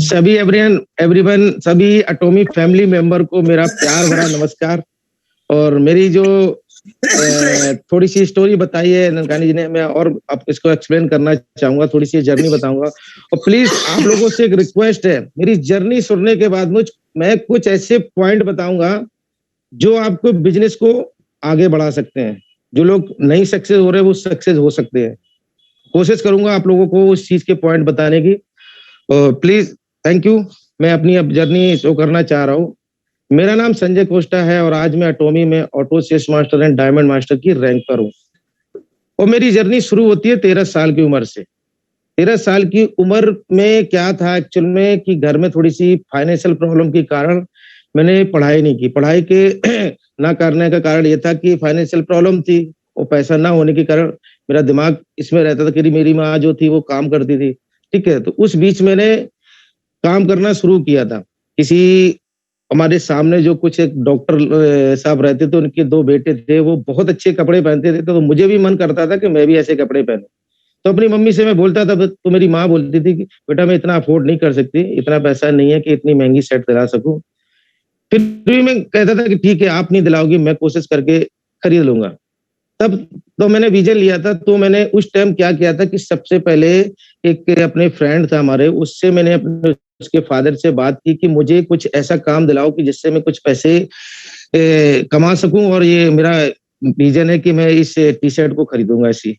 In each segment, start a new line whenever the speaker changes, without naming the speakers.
सभी everyone everyone सभी atomic family member को मेरा प्यार भरा नमस्कार। और मेरी जो थोड़ी सी स्टोरी बताई है ननकानी जी ने, मैं और अब इसको एक्सप्लेन करना चाहूंगा, थोड़ी सी जर्नी बताऊंगा। और प्लीज आप लोगों से एक रिक्वेस्ट है, मेरी जर्नी सुनने के बाद मैं कुछ ऐसे पॉइंट बताऊंगा जो आपको बिजनेस को आगे बढ़ा सकते हैं। जो लोग नहीं सक्सेस हो रहे वो सक्सेस हो सकते हैं। कोशिश करूंगा आप लोगों को उस चीज के पॉइंट बताने की। Please thank you. मैं अपनी अब जर्नी शो करना चाह रहा हूँ। मेरा नाम संजय कोस्टा है और आज मैं एटॉमी में auto sales master and diamond master की रैंक पर हूँ। और मेरी जर्नी शुरू होती है 13 साल की उम्र से। 13 साल की उम्र में क्या था एक्चुअल में कि घर में थोड़ी सी फाइनेंशियल प्रॉब्लम के कारण मैंने पढ़ाई नहीं की। पढ़ाई के ना करने का कारण ये था कि फाइनेंशियल प्रॉब्लम थी और पैसा ना होने के कारण मेरा दिमाग इसमें रहता था कि मेरी माँ जो थी वो काम करती थी। ठीक है, तो उस बीच मैंने काम करना शुरू किया था। किसी हमारे सामने जो कुछ एक डॉक्टर साहब रहते थे, उनके 2 बेटे थे, वो बहुत अच्छे कपड़े पहनते थे, तो मुझे भी मन करता था कि मैं भी ऐसे कपड़े पहनूं। तो अपनी मम्मी से मैं बोलता था, तो मेरी माँ बोलती थी कि बेटा मैं इतना अफोर्ड नहीं कर सकती, इतना पैसा नहीं है कि इतनी महंगी शर्ट दिला सकूं। फिर भी मैं कहता था कि ठीक है, आप नहीं दिलाओगी, मैं कोशिश करके खरीद लूंगा। तब तो मैंने विजन लिया था। तो मैंने उस टाइम क्या किया था कि सबसे पहले एक अपने फ्रेंड था हमारे, उससे मैंने अपने उसके फादर से बात की कि मुझे कुछ ऐसा काम दिलाओ कि जिससे मैं कुछ पैसे कमा सकूं और ये मेरा विजन है कि मैं इस टी शर्ट को खरीदूंगा ऐसी।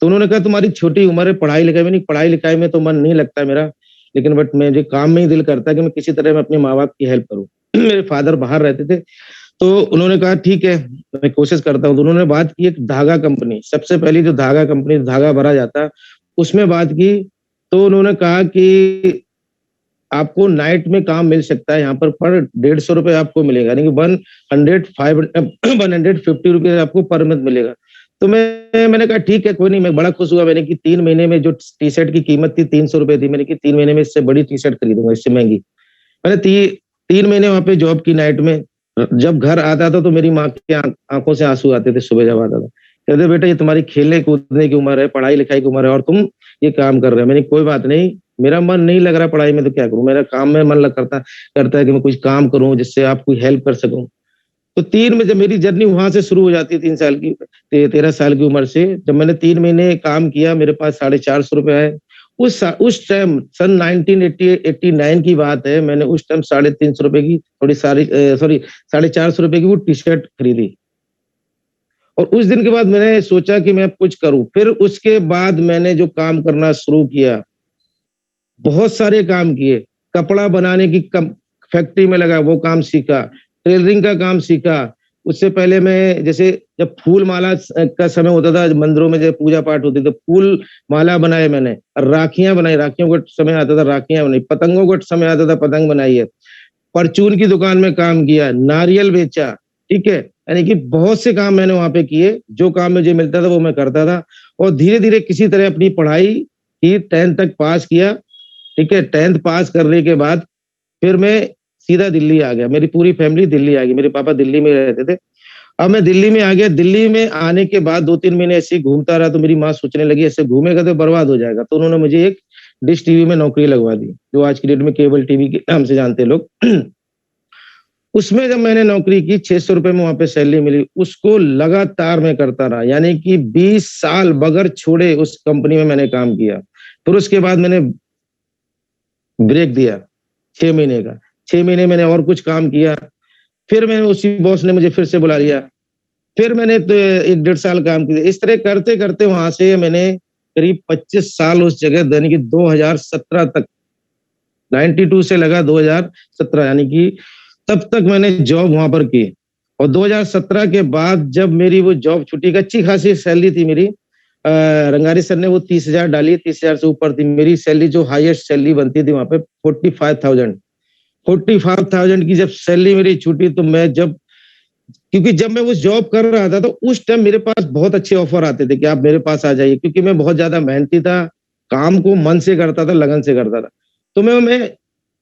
तो उन्होंने कहा तुम्हारी छोटी उम्र है, पढ़ाई लिखाई में नहीं, पढ़ाई लिखाई में तो मन नहीं लगता मेरा, लेकिन बट मुझे काम में ही दिल करता है कि मैं किसी तरह मैं अपने माँ बाप की हेल्प करूं। मेरे फादर बाहर रहते थे, तो उन्होंने कहा ठीक है मैं कोशिश करता हूँ। तो उन्होंने बात की एक धागा कंपनी, सबसे पहली जो धागा कंपनी धागा भरा जाता उसमें बात की। तो उन्होंने कहा कि आपको नाइट में काम मिल सकता है यहाँ पर 150 रुपए आपको मिलेगा, यानी कि 150 रुपीज आपको पर मंथ मिलेगा। तो मैंने कहा ठीक है कोई नहीं। मैं बड़ा खुश हुआ। मैंने कि 3 महीने में जो टी शर्ट की कीमत थी 300 रुपए थी, मैंने कि 3 महीने में इससे बड़ी टी शर्ट खरीदूंगा, इससे महंगी। मैंने 3 महीने वहां पे जॉब की नाइट में। जब घर आता था तो मेरी माँ की आंखों से आंसू आते थे सुबह जब आता था। कहते बेटा ये तुम्हारी खेलने कूदने की उम्र है, पढ़ाई लिखाई की उम्र है और तुम ये काम कर रहे हो। मैंने कोई बात नहीं, मेरा मन नहीं लग रहा पढ़ाई में तो क्या करूं, मेरा काम में मन लग करता है कि मैं कुछ काम करूं जिससे आपको हेल्प कर सकूं। तो 3 में जब मेरी जर्नी वहां से शुरू हो जाती है 3 साल की 13 साल की उम्र से, जब मैंने 3 महीने काम किया मेरे पास 450 रुपए आए। उस टाइम सन 1989 की बात है। मैंने उस टाइम 350 रुपए की थोड़ी सारी सॉरी 450 रुपए की वो टी शर्ट खरीदी। और उस दिन के बाद मैंने सोचा कि मैं कुछ करूं। फिर उसके बाद मैंने जो काम करना शुरू किया, बहुत सारे काम किए। कपड़ा बनाने की फैक्ट्री में लगा, वो काम सीखा। टेलरिंग का काम सीखा। उससे पहले मैं जैसे जब फूल माला का समय होता था मंदिरों में, जब पूजा पाठ होती तो फूल माला बनाए मैंने, राखियां बनाई, राखियों का समय आता था राखियां बनाई, पतंगों का समय आता था पतंग बनाई है, परचून की दुकान में काम किया, नारियल बेचा। ठीक है, यानी कि बहुत से काम मैंने वहां पे किए। जो काम मुझे मिलता था वो मैं करता था और धीरे धीरे किसी तरह अपनी पढ़ाई की 10th तक पास किया। ठीक है, 10th पास करने के बाद फिर मैं सीधा दिल्ली आ गया। मेरी पूरी फैमिली दिल्ली आ गई। मेरे पापा दिल्ली में रहते थे। अब मैं दिल्ली में आ गया। दिल्ली में आने के बाद 2-3 महीने ऐसे ही घूमता रहा। तो मेरी माँ सोचने लगी ऐसे घूमेगा तो बर्बाद हो जाएगा। तो उन्होंने मुझे एक डिश टीवी में नौकरी लगवा दी, जो आज की डेट में केबल टीवी के नाम से जानते हैं लोग। उसमें जब मैंने नौकरी की 600 रुपए में वहां पे सैलरी मिली, उसको लगातार मैं करता रहा, यानी कि 20 साल बगैर छोड़े उस कंपनी में मैंने काम किया। फिर उसके बाद मैंने ब्रेक दिया 6 महीने का। 6 महीने मैंने और कुछ काम किया। फिर मैंने उसी बॉस ने मुझे फिर से बुला लिया। फिर मैंने तो 1-1.5 साल काम किया। इस तरह करते करते वहां से मैंने करीब 25 साल उस जगह, यानी कि 2017 तक, 92 से लगा 2017, यानी कि तब तक मैंने जॉब वहां पर की। और 2017 के बाद जब मेरी वो जॉब छुट्टी, अच्छी खासी सैलरी थी मेरी, रंगारी सर ने वो 30,000 डाली, 30,000 से ऊपर थी मेरी सैलरी। जो हाईएस्ट सैलरी बनती थी वहां पे 45,000 की जब सैलरी मेरी छूटी, तो मैं क्योंकि जब मैं वो जॉब कर रहा था तो उस टाइम मेरे पास बहुत अच्छे ऑफर आते थे कि आप मेरे पास आ जाइए, क्योंकि मैं बहुत ज्यादा मेहनती था, काम को मन से करता था, लगन से करता था। तो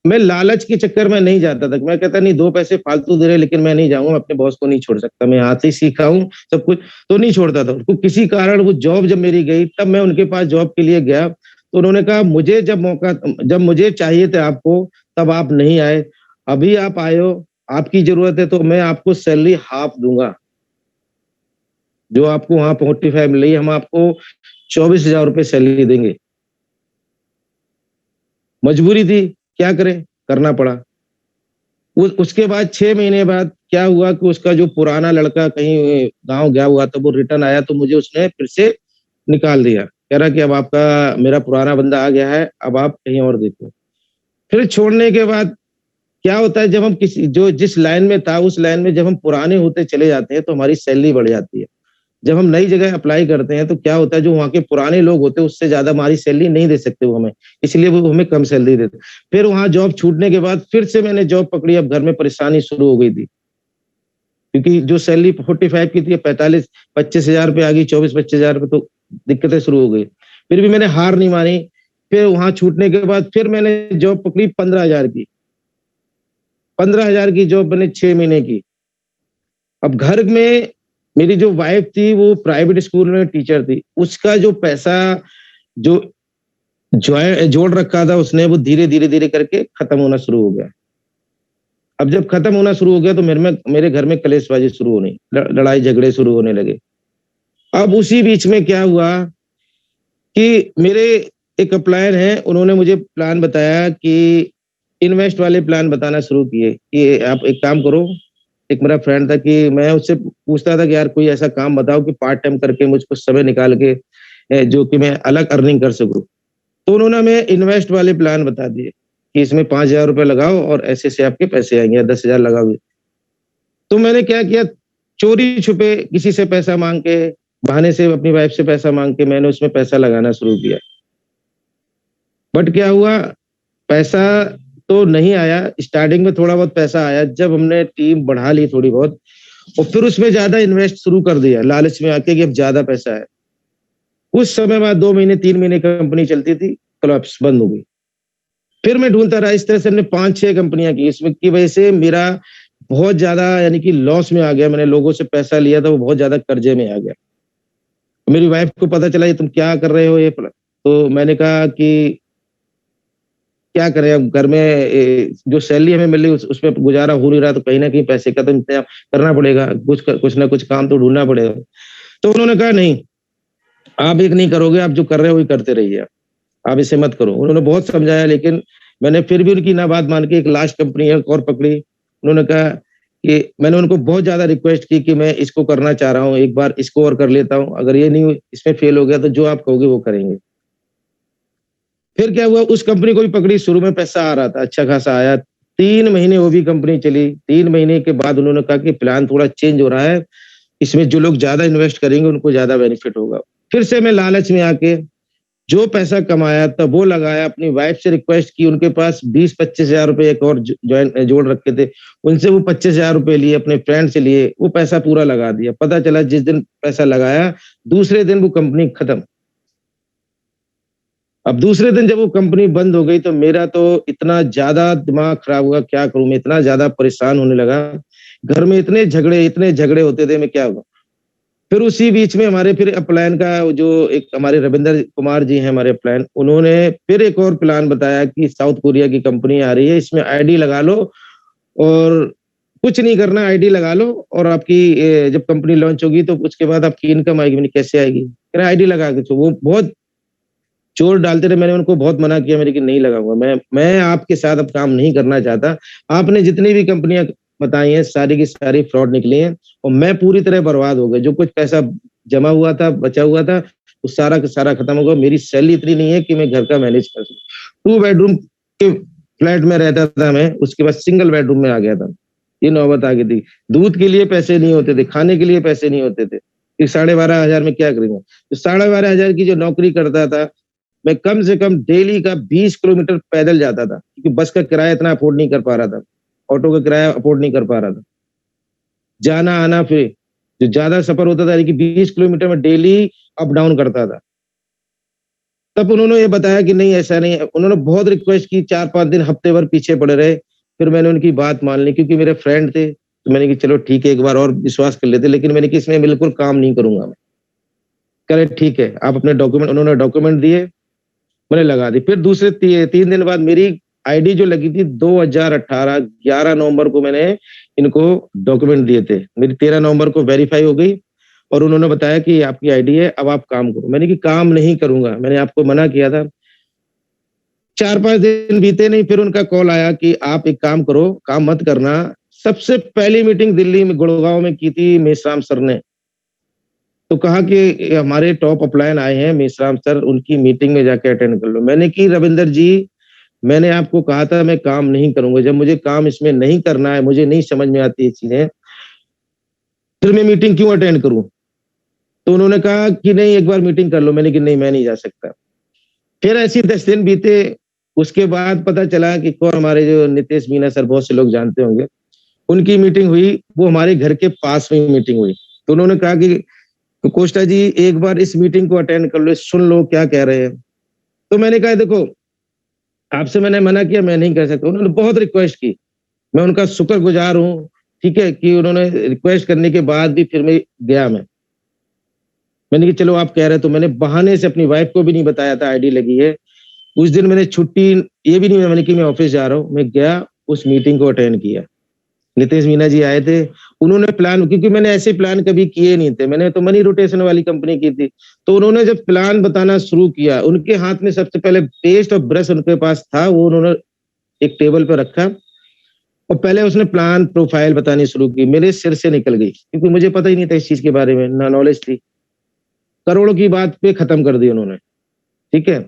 मैं लालच के चक्कर में नहीं जाता था। मैं कहता नहीं 2 पैसे फालतू दे रहे लेकिन मैं नहीं जाऊंगा, अपने बॉस को नहीं छोड़ सकता, मैं हाथ से सीखा हूँ सब कुछ, तो नहीं छोड़ता था। तो किसी कारण वो जॉब जब मेरी गई, तब मैं उनके पास जॉब के लिए गया। तो उन्होंने कहा मुझे जब मुझे चाहिए थे आपको, तब आप नहीं आए, अभी आप आए हो, आपकी जरूरत है तो मैं आपको सैलरी हाफ दूंगा, जो आपको वहां 45 मिली, हम आपको 24,000 रुपए सैलरी देंगे। मजबूरी थी, क्या करें, करना पड़ा। उसके बाद 6 महीने बाद क्या हुआ कि उसका जो पुराना लड़का कहीं गांव गया हुआ था, वो रिटर्न आया तो मुझे उसने फिर से निकाल दिया, कह रहा कि अब आपका मेरा पुराना बंदा आ गया है, अब आप कहीं और देखो। फिर छोड़ने के बाद क्या होता है, जब हम किसी जो जिस लाइन में था उस लाइन में जब हम पुराने होते चले जाते हैं तो हमारी सैलरी बढ़ जाती है। जब हम नई जगह अप्लाई करते हैं तो क्या होता है, जो वहाँ के पुराने लोग होते हैं उससे ज्यादा हमारी सैलरी नहीं दे सकते वो हमें, इसलिए वो हमें कम सैलरी देते। फिर वहां जॉब छूटने के बाद फिर से मैंने जॉब पकड़ी, अब घर में परेशानी शुरू हो गई थी, क्योंकि जो सैलरी 45 की थी 25,000 पे आ गई, 24-25,000 पे, तो दिक्कतें शुरू हो गई। फिर भी मैंने हार नहीं मानी। फिर वहां छूटने के बाद फिर मैंने जॉब पकड़ी 15,000 की, 15,000 की जॉब मैंने 6 महीने की। अब घर में मेरी जो वाइफ थी वो प्राइवेट स्कूल में टीचर थी, उसका जो पैसा जो जोड़ रखा था उसने, वो धीरे धीरे धीरे करके खत्म होना शुरू हो गया। अब जब खत्म होना शुरू हो गया तो मेरे घर में कलेशबाजी शुरू होनी, लड़ाई झगड़े शुरू होने लगे। अब उसी बीच में क्या हुआ कि मेरे एक अपलायर हैं, उन्होंने मुझे प्लान बताया कि इन्वेस्ट वाले प्लान बताना शुरू किए कि आप एक काम करो। एक मेरा फ्रेंड था कि मैं उससे पूछता था कि यार कोई ऐसा काम बताओ कि पार्ट टाइम करके मुझको समय निकाल के जो कि मैं अलग अर्निंग कर सकूं। तो उन्होंने हमें इन्वेस्ट वाले प्लान बता दिए कि इसमें 5,000 रुपए लगाओ और ऐसे से आपके पैसे आएंगे, 10,000 लगाओगे। तो मैंने क्या किया, चोरी छुपे किसी से पैसा मांग के, बहाने से अपनी वाइफ से पैसा मांग के मैंने उसमें पैसा लगाना शुरू किया। बट क्या हुआ, पैसा तो नहीं आया। स्टार्टिंग में थोड़ा बहुत पैसा आया, जब हमने टीम बढ़ा ली थोड़ी बहुत और फिर उसमें ज्यादा इन्वेस्ट शुरू कर दिया लालच में आके कि अब ज्यादा पैसा है। उस समय बाद 2 महीने 3 महीने कंपनी चलती थी, कोलैप्स बंद हो गई। फिर मैं ढूंढता रहा, इस तरह से हमने 5-6 कंपनियां की, इसमें की वजह से मेरा बहुत ज्यादा यानी कि लॉस में आ गया। मैंने लोगों से पैसा लिया था, वो बहुत ज्यादा कर्जे में आ गया। मेरी वाइफ को पता चला ये तुम क्या कर रहे हो ये, तो मैंने कहा कि क्या करें, अब घर में जो सैलरी हमें मिल रही उसमें गुजारा हो नहीं रहा, तो कहीं ना कहीं पैसे का तो इंतजाम करना पड़ेगा, कुछ ना कुछ काम तो ढूंढना पड़ेगा। तो उन्होंने कहा नहीं, आप एक नहीं करोगे, आप जो कर रहे हो वही करते रहिए, आप इसे मत करो। उन्होंने बहुत समझाया, लेकिन मैंने फिर भी उनकी ना बात मान के एक लास्ट कंपनी एक और पकड़ी। उन्होंने कहा कि मैंने उनको बहुत ज्यादा रिक्वेस्ट की कि मैं इसको करना चाह रहा हूँ, एक बार इसको और कर लेता हूँ, अगर ये नहीं इसमें फेल हो गया तो जो आप कहोगे वो करेंगे। फिर क्या हुआ, उस कंपनी को भी पकड़ी। शुरू में पैसा आ रहा था, अच्छा खासा आया, 3 महीने वो भी कंपनी चली। 3 महीने के बाद उन्होंने कहा कि प्लान थोड़ा चेंज हो रहा है, इसमें जो लोग ज्यादा इन्वेस्ट करेंगे उनको ज्यादा बेनिफिट होगा। फिर से मैं लालच में आके जो पैसा कमाया था वो लगाया, अपनी वाइफ से रिक्वेस्ट की, उनके पास 20-25 हजार रुपए एक और जोड़ रखे थे, उनसे वो 25 हजार रुपए लिए, अपने फ्रेंड से लिए, वो पैसा पूरा लगा दिया। पता चला जिस दिन पैसा लगाया दूसरे दिन वो कंपनी खत्म। अब दूसरे दिन जब वो कंपनी बंद हो गई तो मेरा तो इतना ज्यादा दिमाग खराब हुआ, क्या करूं, मैं इतना ज्यादा परेशान होने लगा। घर में इतने झगड़े होते थे, मैं क्या हुआ। फिर उसी बीच में हमारे फिर प्लान का जो एक हमारे रविंद्र कुमार जी हैं हमारे प्लान, उन्होंने फिर एक और प्लान बताया कि साउथ कोरिया की कंपनी आ रही है, इसमें आईडी लगा लो और कुछ नहीं करना, आईडी लगा लो और आपकी जब कंपनी लॉन्च होगी तो उसके बाद आपकी इनकम आएगी। मैंने कैसे आएगी, आईडी लगा के। तो वो बहुत चोर डालते रहे, मैंने उनको बहुत मना किया मेरे कि नहीं लगाऊंगा, मैं आपके साथ अब काम नहीं करना चाहता। आपने जितनी भी कंपनियां बताई हैं सारी की सारी फ्रॉड निकली हैं और मैं पूरी तरह बर्बाद हो गया। जो कुछ पैसा जमा हुआ था, बचा हुआ था, वो सारा का सारा खत्म हो गया। मेरी सैलरी इतनी नहीं है कि मैं घर का मैनेज कर सकूं। 2 बेडरूम के फ्लैट में रहता था मैं, उसके बाद सिंगल बेडरूम में आ गया था। ये नौबत आ गई थी। दूध के लिए पैसे नहीं होते थे, खाने के लिए पैसे नहीं होते थे, 12,500 में क्या करेंगे। तो 12,500 की जो नौकरी करता था, मैं कम से कम डेली का 20 किलोमीटर पैदल जाता था, क्योंकि बस का किराया इतना अफोर्ड नहीं कर पा रहा था, ऑटो का किराया अफोर्ड नहीं कर पा रहा था, जाना आना। फिर जो ज्यादा सफर होता था यानी कि 20 किलोमीटर में डेली अप डाउन करता था। तब उन्होंने ये बताया कि नहीं ऐसा नहीं है। उन्होंने बहुत रिक्वेस्ट की, 4-5 दिन हफ्ते भर पीछे पड़े रहे। फिर मैंने उनकी बात मान ली, क्योंकि मेरे फ्रेंड थे, तो मैंने कि चलो ठीक है एक बार और विश्वास कर लेते, लेकिन मैंने कि इसमें बिल्कुल काम नहीं करूंगा मैं। कह रहे ठीक है, आप अपने डॉक्यूमेंट, उन्होंने डॉक्यूमेंट दिए, मैंने लगा दी। फिर दूसरे 3 दिन बाद मेरी आईडी जो लगी थी 2018 11 नवंबर को मैंने इनको डॉक्यूमेंट दिए थे। मेरी 13 नवंबर को वेरीफाई हो गई और उन्होंने बताया कि आपकी आईडी है, अब आप काम करो। मैंने कि काम नहीं करूंगा, मैंने आपको मना किया था। 4-5 दिन बीते नहीं, फिर उनका कॉल आया कि आप एक काम करो, काम मत करना। सबसे पहली मीटिंग दिल्ली में गुड़गांव में की थी मेश्राम सर ने। तो कहा कि हमारे टॉप अपलायन आए हैं मेश्राम सर, उनकी मीटिंग में जाके अटेंड कर लो। मैंने कि रविंदर जी, मैंने आपको कहा था मैं काम नहीं करूंगा। जब मुझे काम इसमें नहीं करना है, मुझे नहीं समझ में आती ये चीजें, फिर मैं मीटिंग क्यों अटेंड करूं? तो उन्होंने कहा कि नहीं, एक बार मीटिंग कर लो। मैंने कि नहीं, मैं नहीं जा सकता। फिर ऐसी 10 दिन बीते। उसके बाद पता चला कि कौन, हमारे जो नितेश मीना सर, बहुत से लोग जानते होंगे, उनकी मीटिंग हुई। वो हमारे घर के पास में मीटिंग हुई। तो उन्होंने कहा कि तो कोष्टा जी, एक बार इस मीटिंग को अटेंड कर लो, सुन लो क्या कह रहे हैं। तो मैंने कहा देखो, आपसे मैंने मना किया, मैं नहीं कर सकता। उन्होंने बहुत रिक्वेस्ट की, मैं उनका शुक्रगुजार हूँ, ठीक है, कि उन्होंने रिक्वेस्ट करने के बाद भी फिर मैं गया। मैंने कि चलो आप कह रहे, तो मैंने बहाने से अपनी वाइफ को भी नहीं बताया था आईडी लगी है। उस दिन मैंने छुट्टी ये भी नहीं, मैंने कि मैं ऑफिस जा रहा हूँ, मैं गया, उस मीटिंग को अटेंड किया। नितेश मीना जी आए थे। उन्होंने प्लान, क्योंकि मैंने ऐसे प्लान कभी किए नहीं थे, मैंने तो मनी रोटेशन वाली कंपनी की थी। तो उन्होंने जब प्लान बताना शुरू किया, उनके हाथ में सबसे पहले पेस्ट और ब्रश उनके पास था, वो उन्होंने एक टेबल पर रखा और पहले उसने प्लान प्रोफाइल बतानी शुरू की। मेरे सिर से निकल गई, क्योंकि मुझे पता ही नहीं था इस चीज के बारे में, ना नॉलेज थी। करोड़ों की बात पे खत्म कर दी उन्होंने, ठीक है।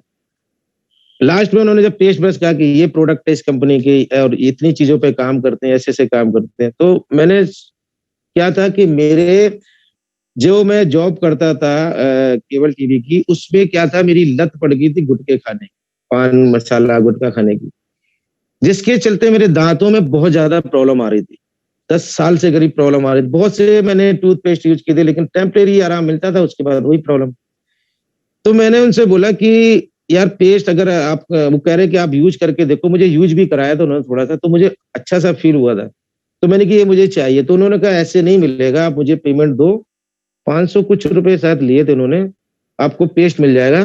लास्ट में उन्होंने जब पेस्ट ब्रश कहा कि ये प्रोडक्ट है इस कंपनी की और इतनी चीजों पे काम करते हैं, ऐसे ऐसे काम करते हैं, तो मैंने क्या था कि मेरे जो मैं जॉब करता था केबल टीवी की, उसमें क्या था, मेरी लत पड़ गई थी गुटखे खाने की, पान मसाला गुटखा खाने की, जिसके चलते मेरे दांतों में बहुत ज्यादा प्रॉब्लम आ रही थी। 10 साल से करीब प्रॉब्लम आ रही थी। बहुत से मैंने टूथपेस्ट यूज किए थे, लेकिन टेम्परेरी आराम मिलता था, उसके बाद वही प्रॉब्लम। तो मैंने उनसे बोला कि यार पेस्ट अगर आप, वो कह रहे कि आप यूज करके देखो। मुझे यूज भी कराया था उन्होंने थोड़ा सा, तो मुझे अच्छा सा फील हुआ था। तो मैंने कि ये मुझे चाहिए। तो उन्होंने कहा ऐसे नहीं मिलेगा, आप मुझे पेमेंट दो। 500 कुछ रुपए शायद लिए थे उन्होंने, आपको पेस्ट मिल जाएगा,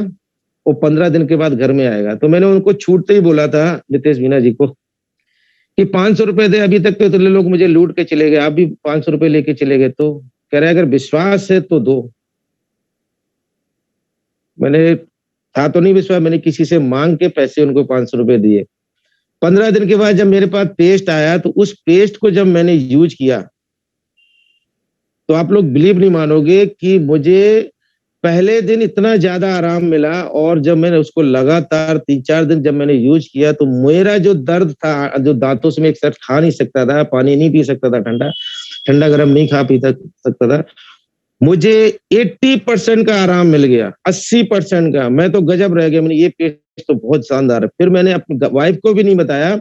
वो 15 दिन के बाद घर में आएगा। तो मैंने उनको छूटते ही बोला था नितेश मीना जी को कि 500 रुपए दे, अभी तक तो इतने लोग मुझे लूट के चले गए, आप भी 500 रुपए लेके चले गए। तो कह रहे अगर विश्वास है तो दो। मैंने, था तो नहीं विश्वास, मैंने किसी से मांग के पैसे उनको 500 रुपए दिए। 15 दिन के बाद जब मेरे पास पेस्ट आया, तो उस पेस्ट को जब मैंने यूज किया, तो आप लोग बिलीव नहीं मानोगे कि मुझे पहले दिन इतना ज्यादा आराम मिला, और जब मैंने उसको लगातार 3-4 दिन जब मैंने यूज किया, तो मेरा जो दर्द था, जो दांतों से मैं एक साथ खा नहीं सकता था, पानी नहीं पी सकता था, ठंडा ठंडा गर्म नहीं खा पी सकता था, मुझे 80% का आराम मिल गया, 80% का। मैं तो गजब रह गया, मैंने ये पेस्ट तो बहुत शानदार है। फिर मैंने अपनी वाइफ को भी नहीं बताया,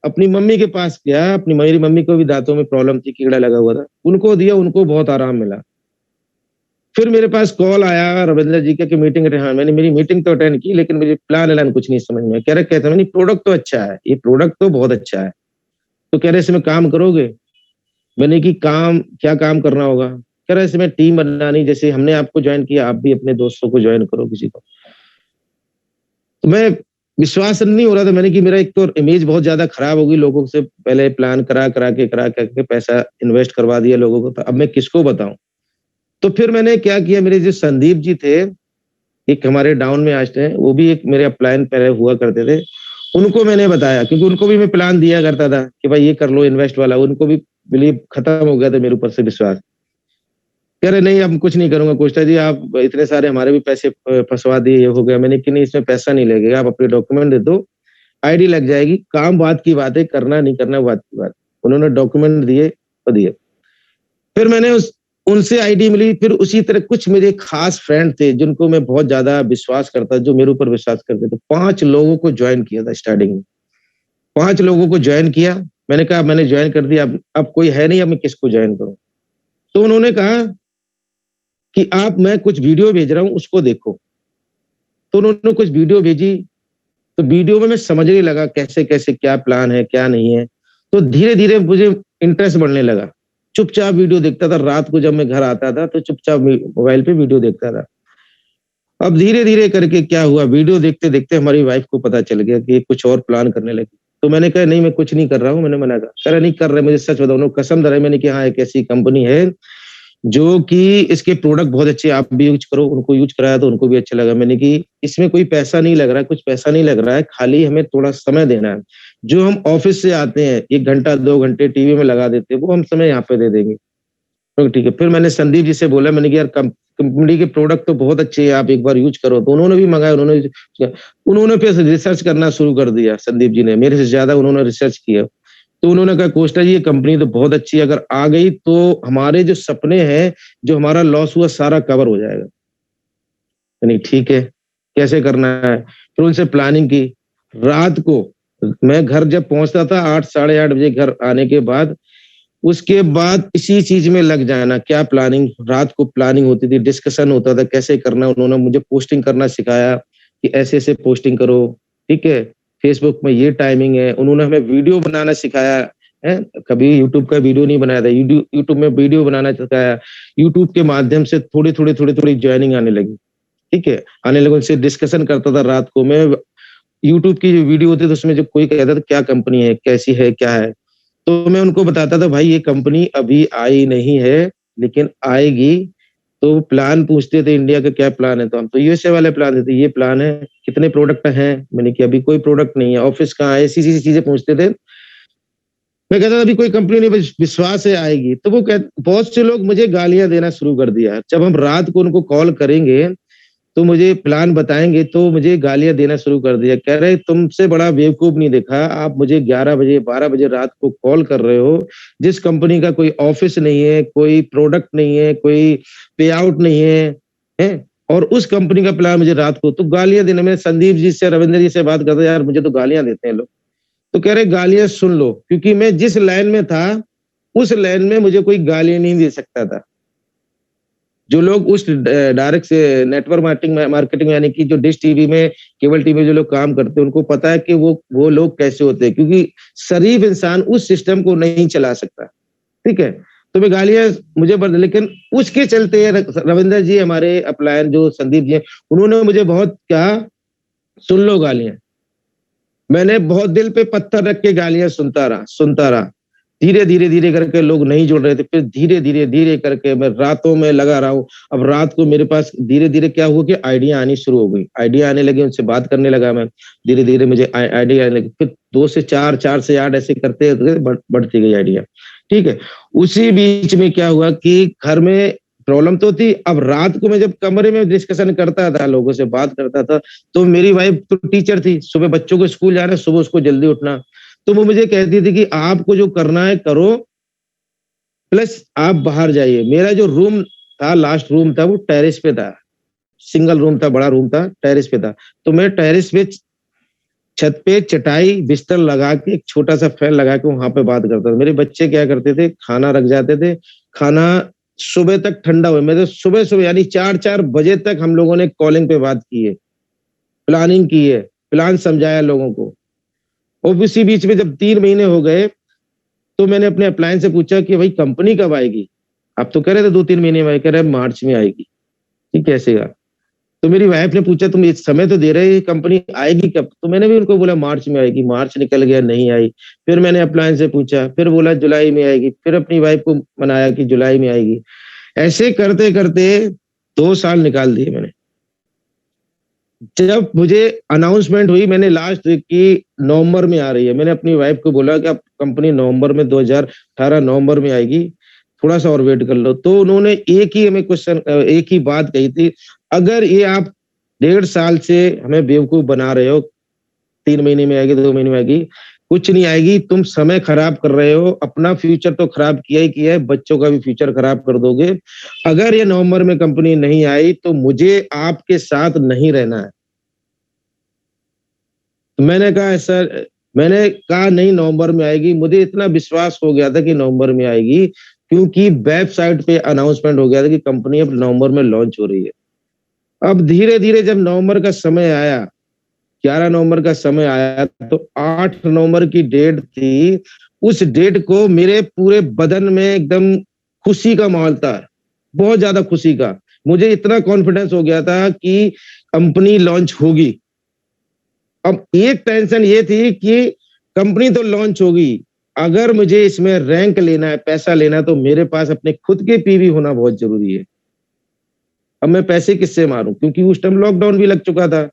अपनी मम्मी के पास गया। अपनी मेरी मम्मी को भी दांतों में प्रॉब्लम थी, कीड़ा लगा हुआ था, उनको दिया, उनको बहुत आराम मिला। फिर मेरे पास कॉल आया रविंद्र जी का कि मीटिंग अटेंड। हाँ, मैंने मेरी मीटिंग तो अटेंड की, लेकिन मुझे प्लान एलान कुछ नहीं समझ में। कह रहे, कहते मैंने प्रोडक्ट तो अच्छा है, ये प्रोडक्ट तो बहुत अच्छा है, तो कह रहे इसमें काम करोगे? मैंने कि काम, क्या काम करना होगा? कह रहे इसमें टीम बनानी, जैसे हमने आपको ज्वाइन किया, आप भी अपने दोस्तों को ज्वाइन करो, किसी को। तो मैं, विश्वास नहीं हो रहा था। मैंने कि मेरा एक तो इमेज बहुत ज्यादा खराब होगी, लोगों से पहले प्लान करा के पैसा इन्वेस्ट करवा दिया लोगों को, तो अब मैं किसको बताऊं? तो फिर मैंने क्या किया, मेरे जो संदीप जी थे, एक हमारे डाउन में आज थे, वो भी एक मेरे अपलाइन पहले हुआ करते थे, उनको मैंने बताया, क्योंकि उनको भी मैं प्लान दिया करता था कि भाई ये कर लो इन्वेस्ट वाला। उनको भी बिलीव खत्म हो गया था मेरे ऊपर से विश्वास। कह रहे नहीं, अब कुछ नहीं करूंगा कोष्टा जी, आप इतने सारे हमारे भी पैसे फंसवा दिए, ये हो गया। मैंने कि नहीं, इसमें पैसा नहीं लगेगा, आप अपने डॉक्यूमेंट दे दो, आईडी लग जाएगी, काम बात की बात है, करना नहीं करना बात की बात। उन्होंने डॉक्यूमेंट दिए तो दिए। फिर मैंने उनसे आईडी मिली। फिर उसी तरह कुछ मेरे खास फ्रेंड थे जिनको मैं बहुत ज्यादा विश्वास करता, जो मेरे ऊपर विश्वास करते थे। 5 लोगों को ज्वाइन किया था स्टार्टिंग में, 5 लोगों को ज्वाइन किया। मैंने कहा मैंने ज्वाइन कर दिया, अब कोई है नहीं, अब मैं किसको ज्वाइन करूं? तो उन्होंने कहा कि आप, मैं कुछ वीडियो भेज रहा हूं, उसको देखो। तो उन्होंने कुछ वीडियो भेजी, तो वीडियो में मैं समझने लगा कैसे कैसे क्या प्लान है, क्या नहीं है। तो धीरे धीरे मुझे इंटरेस्ट बढ़ने लगा। चुपचाप वीडियो देखता था, रात को जब मैं घर आता था तो चुपचाप मोबाइल पे वीडियो देखता था। अब धीरे धीरे करके क्या हुआ, वीडियो देखते देखते हमारी वाइफ को पता चल गया कि कुछ और प्लान करने लगी। तो मैंने कहा नहीं मैं कुछ नहीं कर रहा हूँ, मैंने मना करा, कह रहा नहीं कर रहे, मुझे सच बताओ। उन्होंने कसम धराई मैंने कि हाँ एक ऐसी कंपनी है जो कि इसके प्रोडक्ट बहुत अच्छे, आप भी यूज करो। उनको यूज कराया तो उनको भी अच्छा लगा। मैंने कि इसमें कोई पैसा नहीं लग रहा है, कुछ पैसा नहीं लग रहा है, खाली हमें थोड़ा समय देना है। जो हम ऑफिस से आते हैं 1 घंटा 2 घंटे टीवी में लगा देते हैं, वो हम समय यहाँ पे दे देंगे। तो ठीक है। फिर मैंने संदीप जी से बोला, मैंने कि यार कंपनी के प्रोडक्ट तो बहुत अच्छे हैं, आप एक बार यूज करो। तो उन्होंने भी मंगाया, उन्होंने फिर रिसर्च करना शुरू कर दिया। संदीप जी ने मेरे से ज्यादा उन्होंने रिसर्च किया। तो उन्होंने कहा कोस्टा जी ये कंपनी तो बहुत अच्छी है, अगर आ गई तो हमारे जो सपने हैं, जो हमारा लॉस हुआ सारा कवर हो जाएगा। नहीं ठीक है, कैसे करना है? फिर उनसे प्लानिंग की। रात को मैं घर जब पहुंचता था 8 साढ़े 8 बजे घर आने के बाद, उसके बाद इसी चीज में लग जाना। क्या प्लानिंग, रात को प्लानिंग होती थी, डिस्कशन होता था कैसे करना। उन्होंने मुझे पोस्टिंग करना सिखाया कि ऐसे ऐसे पोस्टिंग करो, ठीक है, फेसबुक में ये टाइमिंग है। उन्होंने हमें वीडियो बनाना सिखाया है, कभी यूट्यूब का वीडियो नहीं बनाया था, यूट्यूब में वीडियो बनाना सिखाया। यूट्यूब के माध्यम से थोड़ी थोड़ी थोड़ी थोड़ी ज्वाइनिंग आने लगी, ठीक है, आने लगे। उनसे डिस्कशन करता था रात को मैं। यूट्यूब की जो वीडियो होती थी उसमें जो कोई कहता था क्या कंपनी है, कैसी है, क्या है, तो मैं उनको बताता था भाई ये कंपनी अभी आई नहीं है लेकिन आएगी। तो प्लान पूछते थे इंडिया का क्या प्लान है, तो हम तो यूएसए वाले प्लान देते, ये प्लान है, कितने प्रोडक्ट हैं, मैंने कि अभी कोई प्रोडक्ट नहीं है, ऑफिस कहाँ है, ऐसी ऐसी चीजें पूछते थे। मैं कहता था अभी कोई कंपनी नहीं, बस विश्वास है आएगी। तो वो बहुत से लोग मुझे गालियां देना शुरू कर दिया। जब हम रात को उनको कॉल करेंगे तो मुझे प्लान बताएंगे तो मुझे गालियां देना शुरू कर दिया। कह रहे तुमसे बड़ा बेवकूफ नहीं देखा, आप मुझे 11 बजे 12 बजे रात को कॉल कर रहे हो, जिस कंपनी का कोई ऑफिस नहीं है, कोई प्रोडक्ट नहीं है, कोई पे आउट नहीं है, और उस कंपनी का प्लान मुझे रात को तो गालियां देने में। संदीप जी से रविंद्र जी से बात करता यार मुझे तो गालियां देते हैं लोग। तो कह रहे गालियां सुन लो, क्योंकि मैं जिस लाइन में था उस लाइन में मुझे कोई गालियां नहीं दे सकता था। जो लोग उस डायरेक्ट से नेटवर्क मार्केटिंग यानी कि जो डिश टीवी में, केबल टीवी में जो लोग काम करते हैं उनको पता है कि वो लोग कैसे होते हैं, क्योंकि शरीफ इंसान उस सिस्टम को नहीं चला सकता, ठीक है। तो मैं गालियां मुझे लेकिन उसके चलते रविंद्र जी हमारे अपलायन जो संदीप जी उन्होंने मुझे बहुत कहा सुन लो गालियां। मैंने बहुत दिल पे पत्थर रख के गालियां सुनता रहा। धीरे धीरे धीरे करके लोग नहीं जुड़ रहे थे, फिर धीरे धीरे धीरे करके मैं रातों में लगा रहा हूँ। अब रात को मेरे पास धीरे धीरे क्या हुआ कि आइडिया आनी शुरू हो गई, आइडिया आने लगी, उनसे बात करने लगा मैं। धीरे धीरे मुझे आइडिया आने लगी, फिर 2 से 4, 4 से 8 ऐसे करते बढ़ती गई आइडिया, ठीक है। उसी बीच में क्या हुआ कि घर में प्रॉब्लम तो थी। अब रात को मैं जब कमरे में डिस्कशन करता था, लोगों से बात करता था, तो मेरी वाइफ तो टीचर थी, सुबह बच्चों को स्कूल जाना, सुबह उसको जल्दी उठना। तो वो मुझे कहती थी कि आपको जो करना है करो, प्लस आप बाहर जाइए। मेरा जो रूम था, लास्ट रूम था, वो टेरेस पे था, सिंगल रूम था, बड़ा रूम था, टेरेस पे था। तो मैं टेरेस पे छत पे चटाई बिस्तर लगा के एक छोटा सा फैन लगा के वहां पे बात करता था। मेरे बच्चे क्या करते थे, खाना रख जाते थे, खाना सुबह तक ठंडा हुआ। मैं तो सुबह सुबह यानी 4-4 बजे तक हम लोगों ने कॉलिंग पे बात की है, प्लानिंग की है, प्लान समझाया लोगों को। और इसी बीच में जब 3 महीने हो गए तो मैंने अपने अपलायन से पूछा कि भाई कंपनी कब आएगी? आप तो कह रहे थे 2-3 महीने में, कह रहे मार्च में आएगी। ठीक कैसे गा? तो मेरी वाइफ ने पूछा तुम ये समय तो दे रहे, कंपनी आएगी कब? तो मैंने भी उनको बोला मार्च में आएगी। मार्च निकल गया, नहीं आई। फिर मैंने अपलायन से पूछा, फिर बोला जुलाई में आएगी। फिर अपनी वाइफ को मनाया कि जुलाई में आएगी। ऐसे करते करते 2 साल निकाल दिए मैंने। जब मुझे अनाउंसमेंट हुई, मैंने लास्ट की नवंबर में आ रही है, मैंने अपनी वाइफ को बोला कि अब कंपनी नवंबर में 2018 नवंबर में आएगी, थोड़ा सा और वेट कर लो। तो उन्होंने एक ही हमें क्वेश्चन, एक ही बात कही थी, अगर ये आप 1.5 साल से हमें बेवकूफ बना रहे हो, 3 महीने में आएगी, 2 महीने में आएगी, कुछ नहीं आएगी, तुम समय खराब कर रहे हो, अपना फ्यूचर तो खराब किया ही किया है, बच्चों का भी फ्यूचर खराब कर दोगे। अगर ये नवंबर में कंपनी नहीं आई तो मुझे आपके साथ नहीं रहना है। तो मैंने कहा सर, मैंने कहा नहीं नवंबर में आएगी। मुझे इतना विश्वास हो गया था कि नवंबर में आएगी, क्योंकि वेबसाइट पे अनाउंसमेंट हो गया था कि कंपनी अब नवंबर में लॉन्च हो रही है। अब धीरे धीरे जब नवंबर का समय आया, 11 नवंबर का समय आया, तो 8 नवंबर की डेट थी। उस डेट को मेरे पूरे बदन में एकदम खुशी का माहौल था, बहुत ज्यादा खुशी का। मुझे इतना कॉन्फिडेंस हो गया था कि कंपनी लॉन्च होगी। अब एक टेंशन ये थी कि कंपनी तो लॉन्च होगी, अगर मुझे इसमें रैंक लेना है, पैसा लेना है, तो मेरे पास अपने खुद के पीवी होना बहुत जरूरी है। अब मैं पैसे किससे मारूं, क्योंकि उस टाइम लॉकडाउन भी लग चुका था।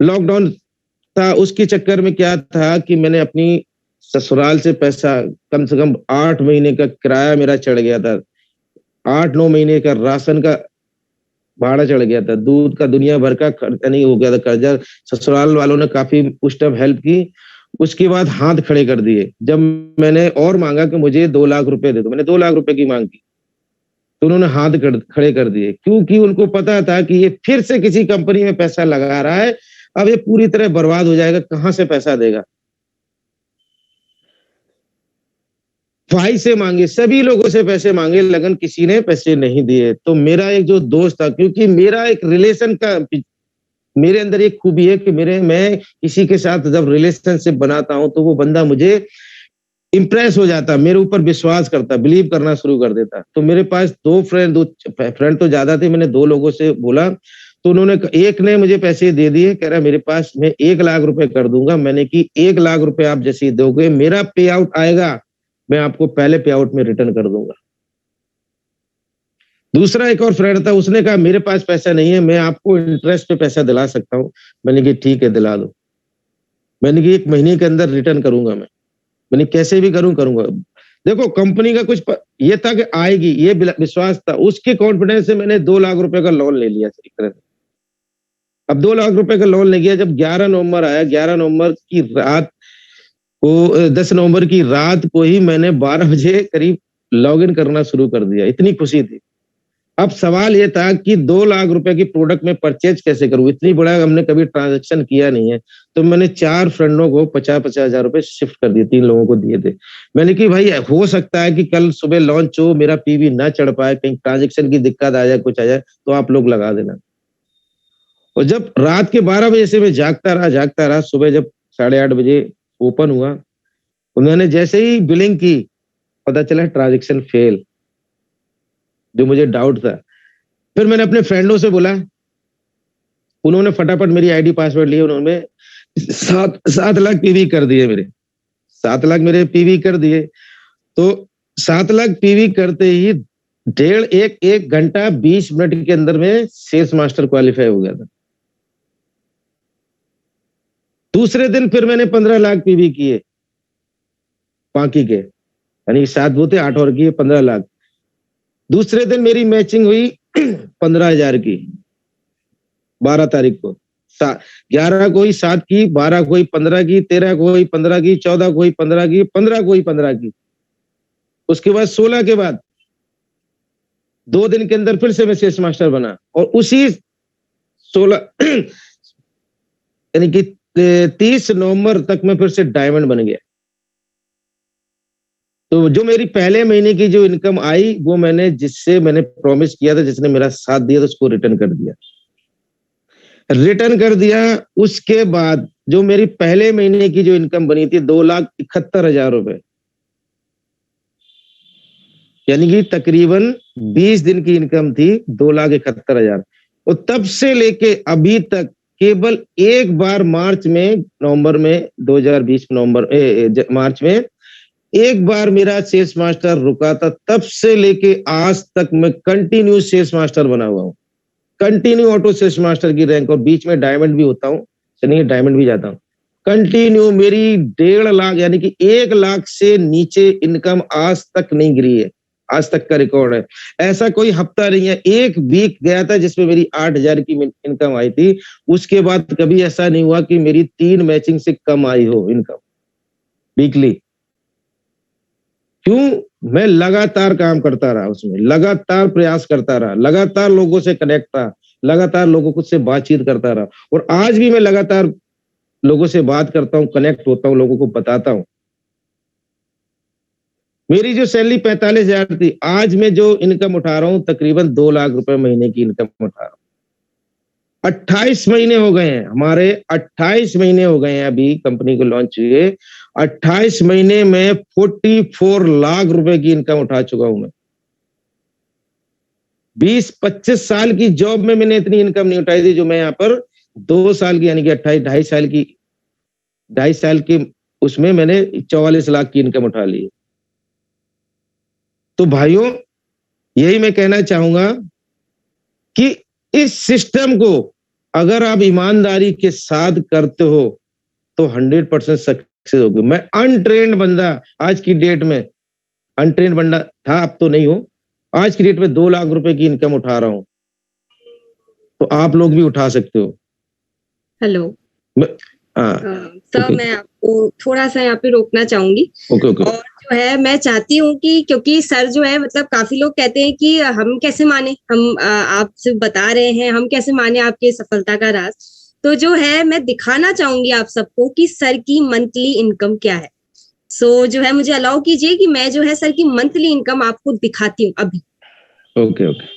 लॉकडाउन था, उसके चक्कर में क्या था कि मैंने अपनी ससुराल से पैसा, कम से कम 8 महीने का किराया मेरा चढ़ गया था, 8-9 महीने का राशन का भाड़ा चढ़ गया था, दूध का दुनिया भर का खर्चा नहीं हो गया था, कर्जा। ससुराल वालों ने काफी उस टाइम हेल्प की। उसके बाद हाथ खड़े कर दिए जब मैंने और मांगा कि मुझे 2 लाख रुपए दे दो, मैंने 2 लाख रुपए की मांग की, तो उन्होंने हाथ खड़े कर दिए, क्योंकि उनको पता था कि ये फिर से किसी कंपनी में पैसा लगा रहा है, अब ये पूरी तरह बर्बाद हो जाएगा, कहां से पैसा देगा। भाई से मांगे, सभी लोगों से पैसे मांगे, लगन किसी ने पैसे नहीं दिए। तो मेरा एक जो दोस्त था, क्योंकि मेरा एक रिलेशन का, मेरे अंदर एक खूबी है कि मैं किसी के साथ जब रिलेशनशिप बनाता हूं तो वो बंदा मुझे इंप्रेस हो जाता, मेरे ऊपर विश्वास करता, बिलीव करना शुरू कर देता। तो मेरे पास दो फ्रेंड तो ज्यादा थे, मैंने 2 लोगों से बोला, तो उन्होंने, एक ने मुझे पैसे दे दिए, कह रहा मेरे पास मैं 1 लाख रुपए कर दूंगा। मैंने कि 1 लाख रुपए आप जैसे दोगे, मेरा पे आउट आएगा, मैं आपको पहले पे आउट में रिटर्न कर दूंगा। दूसरा एक और फ्रेंड था, उसने कहा मेरे पास पैसा नहीं है, मैं आपको इंटरेस्ट पे पैसा दिला सकता हूँ। मैंने कि ठीक है, दिला दो। मैंने कि 1 महीने के अंदर रिटर्न करूंगा मैंने कैसे भी करूंगा। देखो कंपनी का कुछ ये था कि आएगी, ये विश्वास था, उसके कॉन्फिडेंस से मैंने 2 लाख रुपए का लोन ले लिया एक तरह से। अब 2 लाख रुपए का लोन ले गया, जब 11 नवंबर आया, 11 नवंबर की रात को, 10 नवंबर की रात को ही मैंने 12 बजे करीब लॉग इन करना शुरू कर दिया, इतनी खुशी थी। अब सवाल ये था कि 2 लाख रुपए की प्रोडक्ट में परचेज कैसे करूं, इतनी बड़ा हमने कभी ट्रांजैक्शन किया नहीं है। तो मैंने 4 फ्रेंडों को 50-50 हजार रुपए शिफ्ट कर दिए, 3 लोगों को दिए थे। मैंने कि भाई हो सकता है कि कल सुबह लॉन्च हो, मेरा पीवी ना चढ़ पाए, कहीं ट्रांजेक्शन की दिक्कत आ जाए, कुछ आ जाए, तो आप लोग लगा देना। और जब रात के 12 बजे से मैं जागता रहा, सुबह जब 8:30 बजे ओपन हुआ, उन्होंने जैसे ही बिलिंग की, पता चला ट्रांजेक्शन फेल, जो मुझे डाउट था। फिर मैंने अपने फ्रेंडों से बोला, उन्होंने फटाफट मेरी आईडी पासवर्ड लिए, उन्होंने 7 लाख पीवी कर दिए मेरे, 7 लाख मेरे पीवी कर दिए। तो 7 लाख पीवी करते ही एक घंटा 20 मिनट के अंदर में सेल्स मास्टर क्वालिफाई हो गया था। दूसरे दिन फिर मैंने 15 लाख पीवी किए बाकी के, यानी 7 वो थे, 8 और किए, 15 लाख। दूसरे दिन मेरी मैचिंग हुई 15,000 की, 12 तारीख को। 11 को ही 7 की, 12 को ही 15 की, 13 को ही 15 की, 14 को ही 15 की, 15 को ही 15 की। उसके बाद 16 के बाद 2 दिन के अंदर फिर से मैं सेल्स मास्टर बना, और उसी 16 यानी कि 30 नवंबर तक मैं फिर से डायमंड बन गया। तो जो मेरी पहले महीने की जो इनकम आई, वो मैंने जिससे मैंने प्रॉमिस किया था, जिसने मेरा साथ दिया था, उसको रिटर्न कर दिया। उसके बाद जो मेरी पहले महीने की जो इनकम बनी थी 2,71,000 रुपए, यानी कि तकरीबन 20 दिन की इनकम थी 2,71,000। और तब से लेके अभी तक केवल एक बार नवंबर में 2020 मार्च में एक बार मेरा सेल्स मास्टर रुका था, तब से लेके आज तक मैं कंटिन्यू सेल्स मास्टर बना हुआ हूँ, कंटिन्यू ऑटो सेल्स मास्टर की रैंक, और बीच में डायमंड भी होता हूँ, चलिए डायमंड भी जाता हूँ। कंटिन्यू मेरी 1.5 लाख यानी कि 1 लाख से नीचे इनकम आज तक नहीं गिरी है, आज तक का रिकॉर्ड है। ऐसा कोई हफ्ता नहीं है, एक वीक गया था जिसमें मेरी 8,000 की इनकम आई थी, उसके बाद कभी ऐसा नहीं हुआ कि मेरी 3 मैचिंग से कम आई हो इनकम वीकली। क्यों? मैं लगातार काम करता रहा, उसमें लगातार प्रयास करता रहा, लगातार लोगों से कनेक्ट रहा, लगातार लोगों से बातचीत करता रहा, और आज भी मैं लगातार लोगों से बात करता हूं, कनेक्ट होता हूं, लोगों को बताता हूं। मेरी जो सैलरी 45,000 थी, आज मैं जो इनकम उठा रहा हूं तकरीबन 2 लाख रुपए महीने की इनकम उठा रहा हूं। 28 महीने हो गए हैं हमारे, 28 महीने हो गए हैं अभी कंपनी को लॉन्च हुए, 28 महीने में 44 लाख रुपए की इनकम उठा चुका हूं मैं। 20-25 साल की जॉब में मैंने इतनी इनकम नहीं उठाई थी जो मैं यहाँ पर 2 साल की यानी कि 2.5 साल की उसमें मैंने 44 लाख की इनकम उठा ली। तो भाइयों, यही मैं कहना चाहूंगा कि इस सिस्टम को अगर आप ईमानदारी के साथ करते हो तो 100% सक्सेस होगी। मैं अनट्रेन्ड बंदा आज की डेट में, अनट्रेन्ड बंदा था, अब तो नहीं हूं, आज की डेट में 2 लाख रुपए की इनकम उठा रहा हूं, तो आप लोग भी उठा सकते हो।
Hello sir,
okay.
मैं आपको थोड़ा सा यहाँ पे रोकना चाहूंगी।
Okay okay.
और जो है मैं चाहती हूँ कि क्योंकि सर जो है मतलब काफी लोग कहते हैं कि हम कैसे माने, हम आप सिर्फ बता रहे हैं, हम कैसे माने आपके सफलता का राज। तो जो है मैं दिखाना चाहूंगी आप सबको कि सर की मंथली इनकम क्या है। सो जो है मुझे अलाउ कीजिए कि मैं जो है सर की मंथली इनकम आपको दिखाती हूँ अभी।
Okay okay.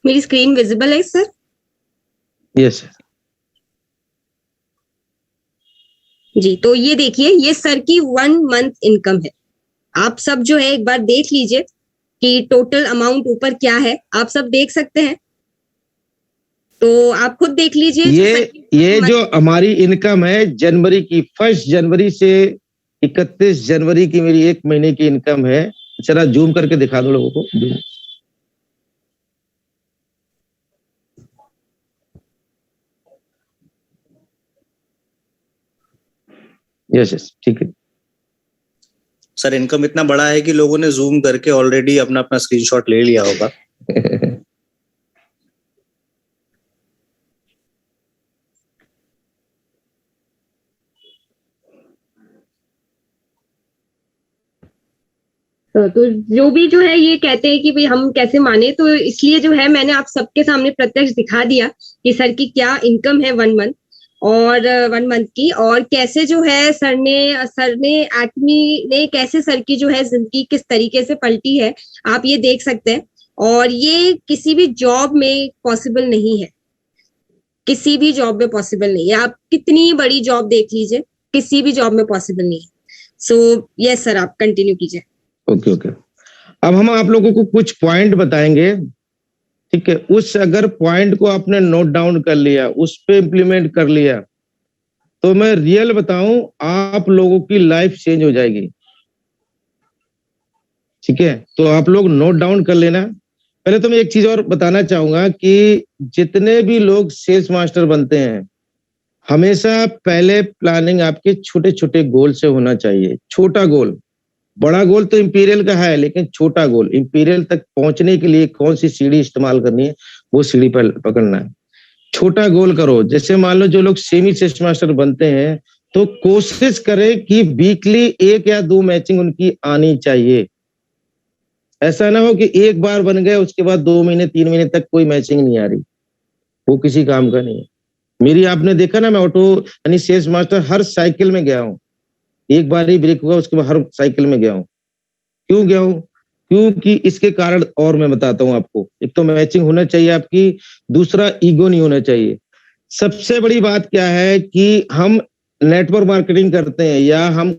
मेरी स्क्रीन विजिबल है सर?
यस
जी, तो ये देखिए, ये सर की 1 मंथ इनकम है। आप सब जो है एक बार देख लीजिए कि टोटल अमाउंट ऊपर क्या है, आप सब देख सकते हैं। तो आप खुद देख लीजिए।
ये जो हमारी इनकम है जनवरी की, 1 जनवरी से 31 जनवरी की मेरी 1 महीने की इनकम है। जरा जूम करके दिखा दो लोगों को। यस यस, ठीक है
सर। इनकम इतना बड़ा है कि लोगों ने जूम करके ऑलरेडी अपना अपना स्क्रीनशॉट ले लिया होगा।
तो जो भी जो है ये कहते हैं कि भाई हम कैसे माने, तो इसलिए जो है मैंने आप सबके सामने प्रत्यक्ष दिखा दिया कि सर की क्या इनकम है 1 मंथ और 1 मंथ की, और कैसे जो है सर ने एटमी ने कैसे सर की जो है जिंदगी किस तरीके से पलटी है, आप ये देख सकते हैं। और ये किसी भी जॉब में पॉसिबल नहीं है, किसी भी जॉब में पॉसिबल नहीं है। आप कितनी बड़ी जॉब देख लीजिए, किसी भी जॉब में पॉसिबल नहीं है। सो यस सर, आप कंटिन्यू कीजिए।
Okay okay. अब हम आप लोगों को कुछ पॉइंट बताएंगे, ठीक है? उस अगर पॉइंट को आपने नोट डाउन कर लिया, उस पे इम्प्लीमेंट कर लिया, तो मैं रियल बताऊं, आप लोगों की लाइफ चेंज हो जाएगी। ठीक है, तो आप लोग नोट डाउन कर लेना। पहले तो मैं एक चीज और बताना चाहूंगा कि जितने भी लोग सेल्स मास्टर बनते हैं, हमेशा पहले प्लानिंग आपके छोटे छोटे गोल से होना चाहिए। छोटा गोल, बड़ा गोल तो इंपीरियल का है, लेकिन छोटा गोल, इंपीरियल तक पहुंचने के लिए कौन सी सीढ़ी इस्तेमाल करनी है, वो सीढ़ी पर पकड़ना है। छोटा गोल करो। जैसे मान लो जो लोग सेमी सेल्स मास्टर बनते हैं, तो कोशिश करें कि वीकली 1 या 2 मैचिंग उनकी आनी चाहिए। ऐसा ना हो कि एक बार बन गए, उसके बाद 2 महीने 3 महीने तक कोई मैचिंग नहीं आ रही, वो किसी काम का नहीं है। मेरी आपने देखा ना, मैं ऑटो यानी सेल्स मास्टर हर साइकिल में गया हूँ। एक बार ही ब्रेक हुआ, उसके बाद हर साइकिल में गया हूँ। क्यों गया हूँ? क्योंकि इसके कारण और मैं बताता हूँ आपको। एक तो मैचिंग होना चाहिए आपकी, दूसरा ईगो नहीं होना चाहिए। सबसे बड़ी बात क्या है कि हम नेटवर्क मार्केटिंग करते हैं या हम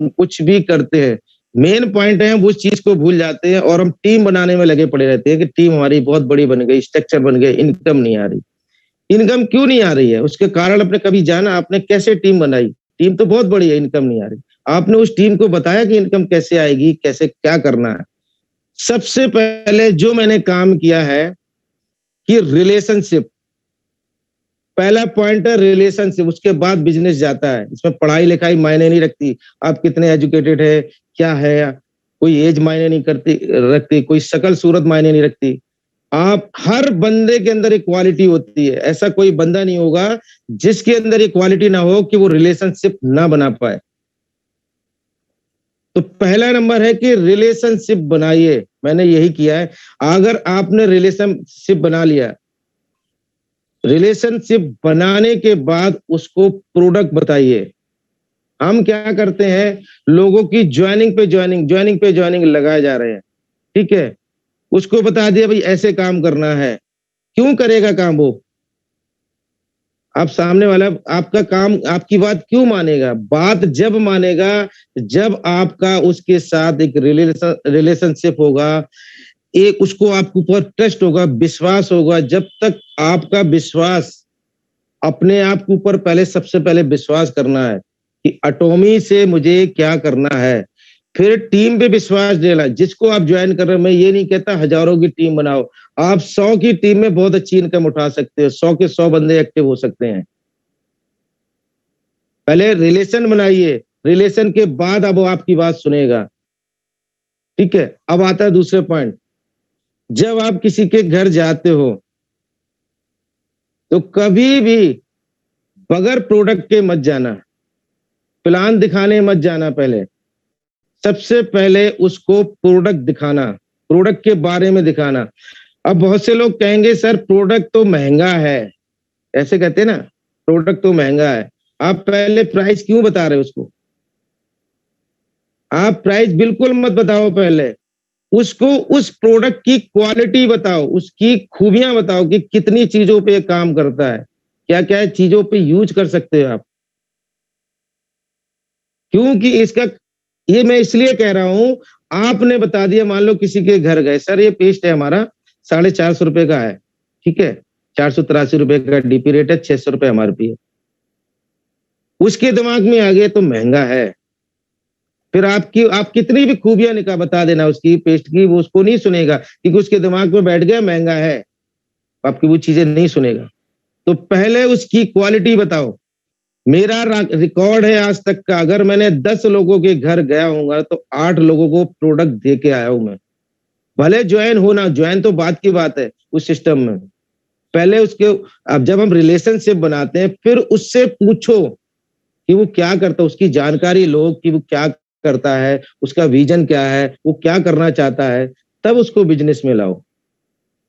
कुछ भी करते हैं, मेन पॉइंट है हम उस चीज को भूल जाते हैं और हम टीम बनाने में लगे पड़े रहते हैं कि टीम हमारी बहुत बड़ी बन गई, स्ट्रक्चर बन गए, इनकम नहीं आ रही। इनकम क्यों नहीं आ रही है, उसके कारण आपने कभी जाना? आपने कैसे टीम बनाई? टीम तो बहुत बड़ी है, इनकम नहीं आ रही। आपने उस टीम को बताया कि इनकम कैसे आएगी, कैसे क्या करना है? सबसे पहले जो मैंने काम किया है कि रिलेशनशिप, पहला पॉइंट है रिलेशनशिप, उसके बाद बिजनेस जाता है। इसमें पढ़ाई लिखाई मायने नहीं रखती, आप कितने एजुकेटेड है, क्या है, कोई एज मायने नहीं करती रखती, कोई शकल सूरत मायने नहीं रखती। आप हर बंदे के अंदर एक क्वालिटी होती है। ऐसा कोई बंदा नहीं होगा जिसके अंदर ये क्वालिटी ना हो कि वो रिलेशनशिप ना बना पाए। तो पहला नंबर है कि रिलेशनशिप बनाइए। मैंने यही किया है। अगर आपने रिलेशनशिप बना लिया, रिलेशनशिप बनाने के बाद उसको प्रोडक्ट बताइए। हम क्या करते हैं, लोगों की ज्वाइनिंग पे ज्वाइनिंग लगाए जा रहे हैं, ठीक है? उसको बता दिया भाई ऐसे काम करना है, क्यों करेगा काम वो? आप सामने वाला आपका काम, आपकी बात क्यों मानेगा? बात जब मानेगा जब आपका उसके साथ एक रिलेशनशिप होगा, एक उसको आपके ऊपर ट्रस्ट होगा, विश्वास होगा। जब तक आपका विश्वास, अपने आप के ऊपर पहले सबसे पहले विश्वास करना है कि एटॉमी से मुझे क्या करना है, फिर टीम पे विश्वास देना। जिसको आप ज्वाइन कर रहे हो, मैं ये नहीं कहता हजारों की टीम बनाओ, आप 100 की टीम में बहुत अच्छी इनकम उठा सकते हो, 100 के 100 बंदे एक्टिव हो सकते हैं। पहले रिलेशन बनाइए, रिलेशन के बाद अब वो आपकी बात सुनेगा। ठीक है, अब आता है दूसरे पॉइंट। जब आप किसी के घर जाते हो तो कभी भी बगैर प्रोडक्ट के मत जाना, प्लान दिखाने मत जाना। पहले सबसे पहले उसको प्रोडक्ट दिखाना, प्रोडक्ट के बारे में दिखाना। अब बहुत से लोग कहेंगे सर प्रोडक्ट तो महंगा है, ऐसे कहते हैं ना, प्रोडक्ट तो महंगा है। आप पहले प्राइस क्यों बता रहे हो उसको? आप प्राइस बिल्कुल मत बताओ, पहले उसको उस प्रोडक्ट की क्वालिटी बताओ, उसकी खूबियां बताओ कि कितनी चीजों पे काम करता है, क्या क्या चीजों पे यूज कर सकते हो आप। क्योंकि इसका, ये मैं इसलिए कह रहा हूं, आपने बता दिया, मान लो किसी के घर गए, सर ये पेस्ट है हमारा 450 रुपए का है, ठीक है, 483 रुपए का डीपी रेट है, 600 रुपए एमआरपी है। उसके दिमाग में आ गया तो महंगा है। फिर आप कितनी भी खूबियां निकाह बता देना उसकी पेस्ट की, वो उसको नहीं सुनेगा, क्योंकि उसके दिमाग में बैठ गया महंगा है, आपकी वो चीजें नहीं सुनेगा। तो पहले उसकी क्वालिटी बताओ। मेरा रिकॉर्ड है आज तक का, अगर मैंने 10 लोगों के घर गया हूँ तो 8 लोगों को प्रोडक्ट दे के आया हूं मैं। भले ज्वाइन हो ना, ज्वाइन तो बात की बात है उस सिस्टम में। पहले उसके, अब जब हम रिलेशनशिप बनाते हैं, फिर उससे पूछो कि वो क्या करता है, उसकी जानकारी लो कि वो क्या करता है, उसका विजन क्या है, वो क्या करना चाहता है, तब उसको बिजनेस में लाओ।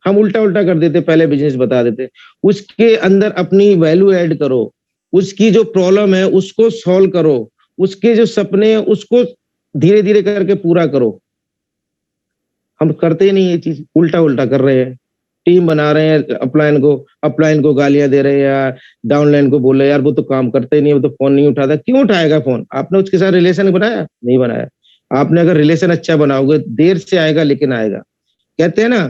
हम उल्टा उल्टा कर देते, पहले बिजनेस बता देते। उसके अंदर अपनी वैल्यू ऐड करो, उसकी जो प्रॉब्लम है उसको सॉल्व करो, उसके जो सपने हैं उसको धीरे धीरे करके पूरा करो। हम करते ही नहीं ये चीज, उल्टा उल्टा कर रहे हैं। टीम बना रहे हैं, अपलाइन को गालियां दे रहे हैं यार, डाउनलाइन को बोल रहे हैं यार वो तो काम करते ही नहीं, वो तो फोन नहीं उठाता। क्यों उठाएगा फोन? आपने उसके साथ रिलेशन बनाया? नहीं बनाया। आपने अगर रिलेशन अच्छा बनाओगे, देर से आएगा लेकिन आएगा। कहते हैं ना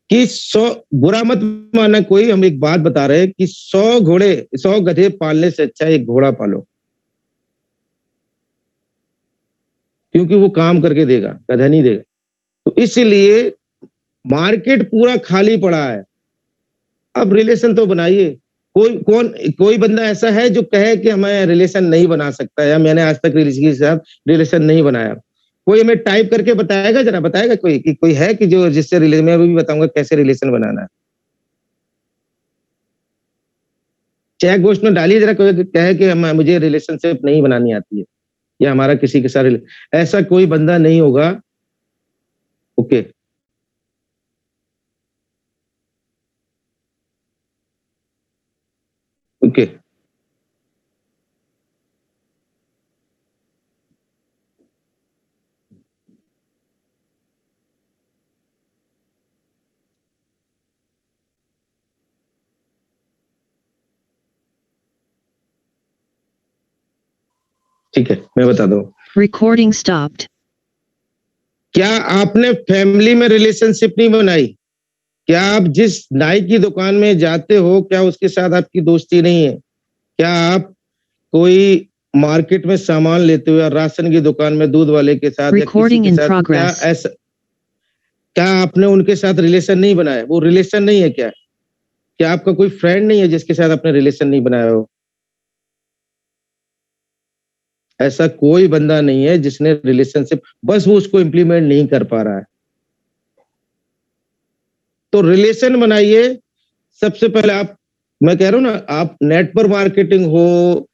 कि 100, बुरा मत मानना कोई, हम एक बात बता रहे हैं कि 100 गधे पालने से अच्छा एक घोड़ा पालो, क्योंकि वो काम करके देगा, गधा नहीं देगा। तो इसलिए मार्केट पूरा खाली पड़ा है। अब रिलेशन तो बनाइए। कोई बंदा ऐसा है जो कहे कि मैं रिलेशन नहीं बना सकता, या मैंने आज तक किसी के साथ रिलेशन नहीं बनाया? कोई हमें टाइप करके बताएगा, जरा बताएगा कोई कि कोई है कि जो जिससे रिलेशन, मैं भी बताऊंगा कैसे रिलेशन बनाना है। चैट बॉक्स में डालिए जरा, कोई कहे कि मुझे रिलेशनशिप नहीं बनानी आती है, या हमारा किसी के साथ, ऐसा कोई बंदा नहीं होगा। ओके, ओके, ठीक है, मैं बता दूं।
Recording stopped.
क्या आपने फैमिली में रिलेशनशिप नहीं बनाई? क्या आप जिस नाई की दुकान में जाते हो, क्या उसके साथ आपकी दोस्ती नहीं है? क्या आप कोई मार्केट में सामान लेते हो, या राशन की दुकान में दूध वाले के साथ, या किसी
Recording
के
in
साथ, क्या
progress.
ऐसा, क्या आपने उनके साथ रिलेशन नहीं बनाया? वो रिलेशन नहीं है क्या? क्या आपका कोई फ्रेंड नहीं है जिसके साथ आपने रिलेशन नहीं बनाया हो? ऐसा कोई बंदा नहीं है जिसने रिलेशनशिप, बस वो उसको इम्प्लीमेंट नहीं कर पा रहा है। तो रिलेशन बनाइए सबसे पहले। आप, मैं कह रहा हूं ना, आप नेट पर मार्केटिंग हो,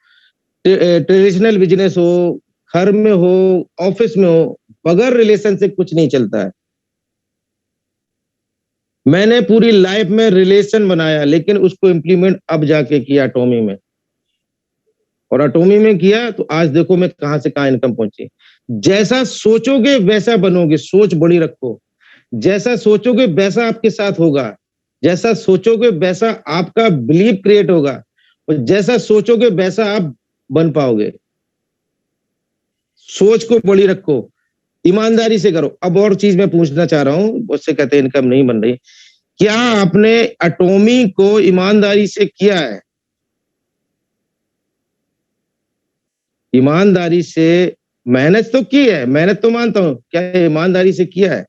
ट्रेडिशनल बिजनेस हो, घर में हो, ऑफिस में हो, बगैर रिलेशन से कुछ नहीं चलता है। मैंने पूरी लाइफ में रिलेशन बनाया, लेकिन उसको इम्प्लीमेंट अब जाके किया एटॉमी में, और एटॉमी में किया तो आज देखो मैं कहां से कहां इनकम पहुंची। जैसा सोचोगे वैसा बनोगे, सोच बड़ी रखो। जैसा सोचोगे वैसा आपके साथ होगा, जैसा सोचोगे वैसा आपका बिलीफ क्रिएट होगा, और जैसा सोचोगे वैसा आप बन पाओगे। सोच को बड़ी रखो, ईमानदारी से करो। अब और चीज मैं पूछना चाह रहा हूँ, उससे कहते हैं इनकम नहीं बन रही, क्या आपने एटॉमी को ईमानदारी से किया है? ईमानदारी से मेहनत तो की है, मेहनत तो मानता हूं, क्या ईमानदारी से किया है?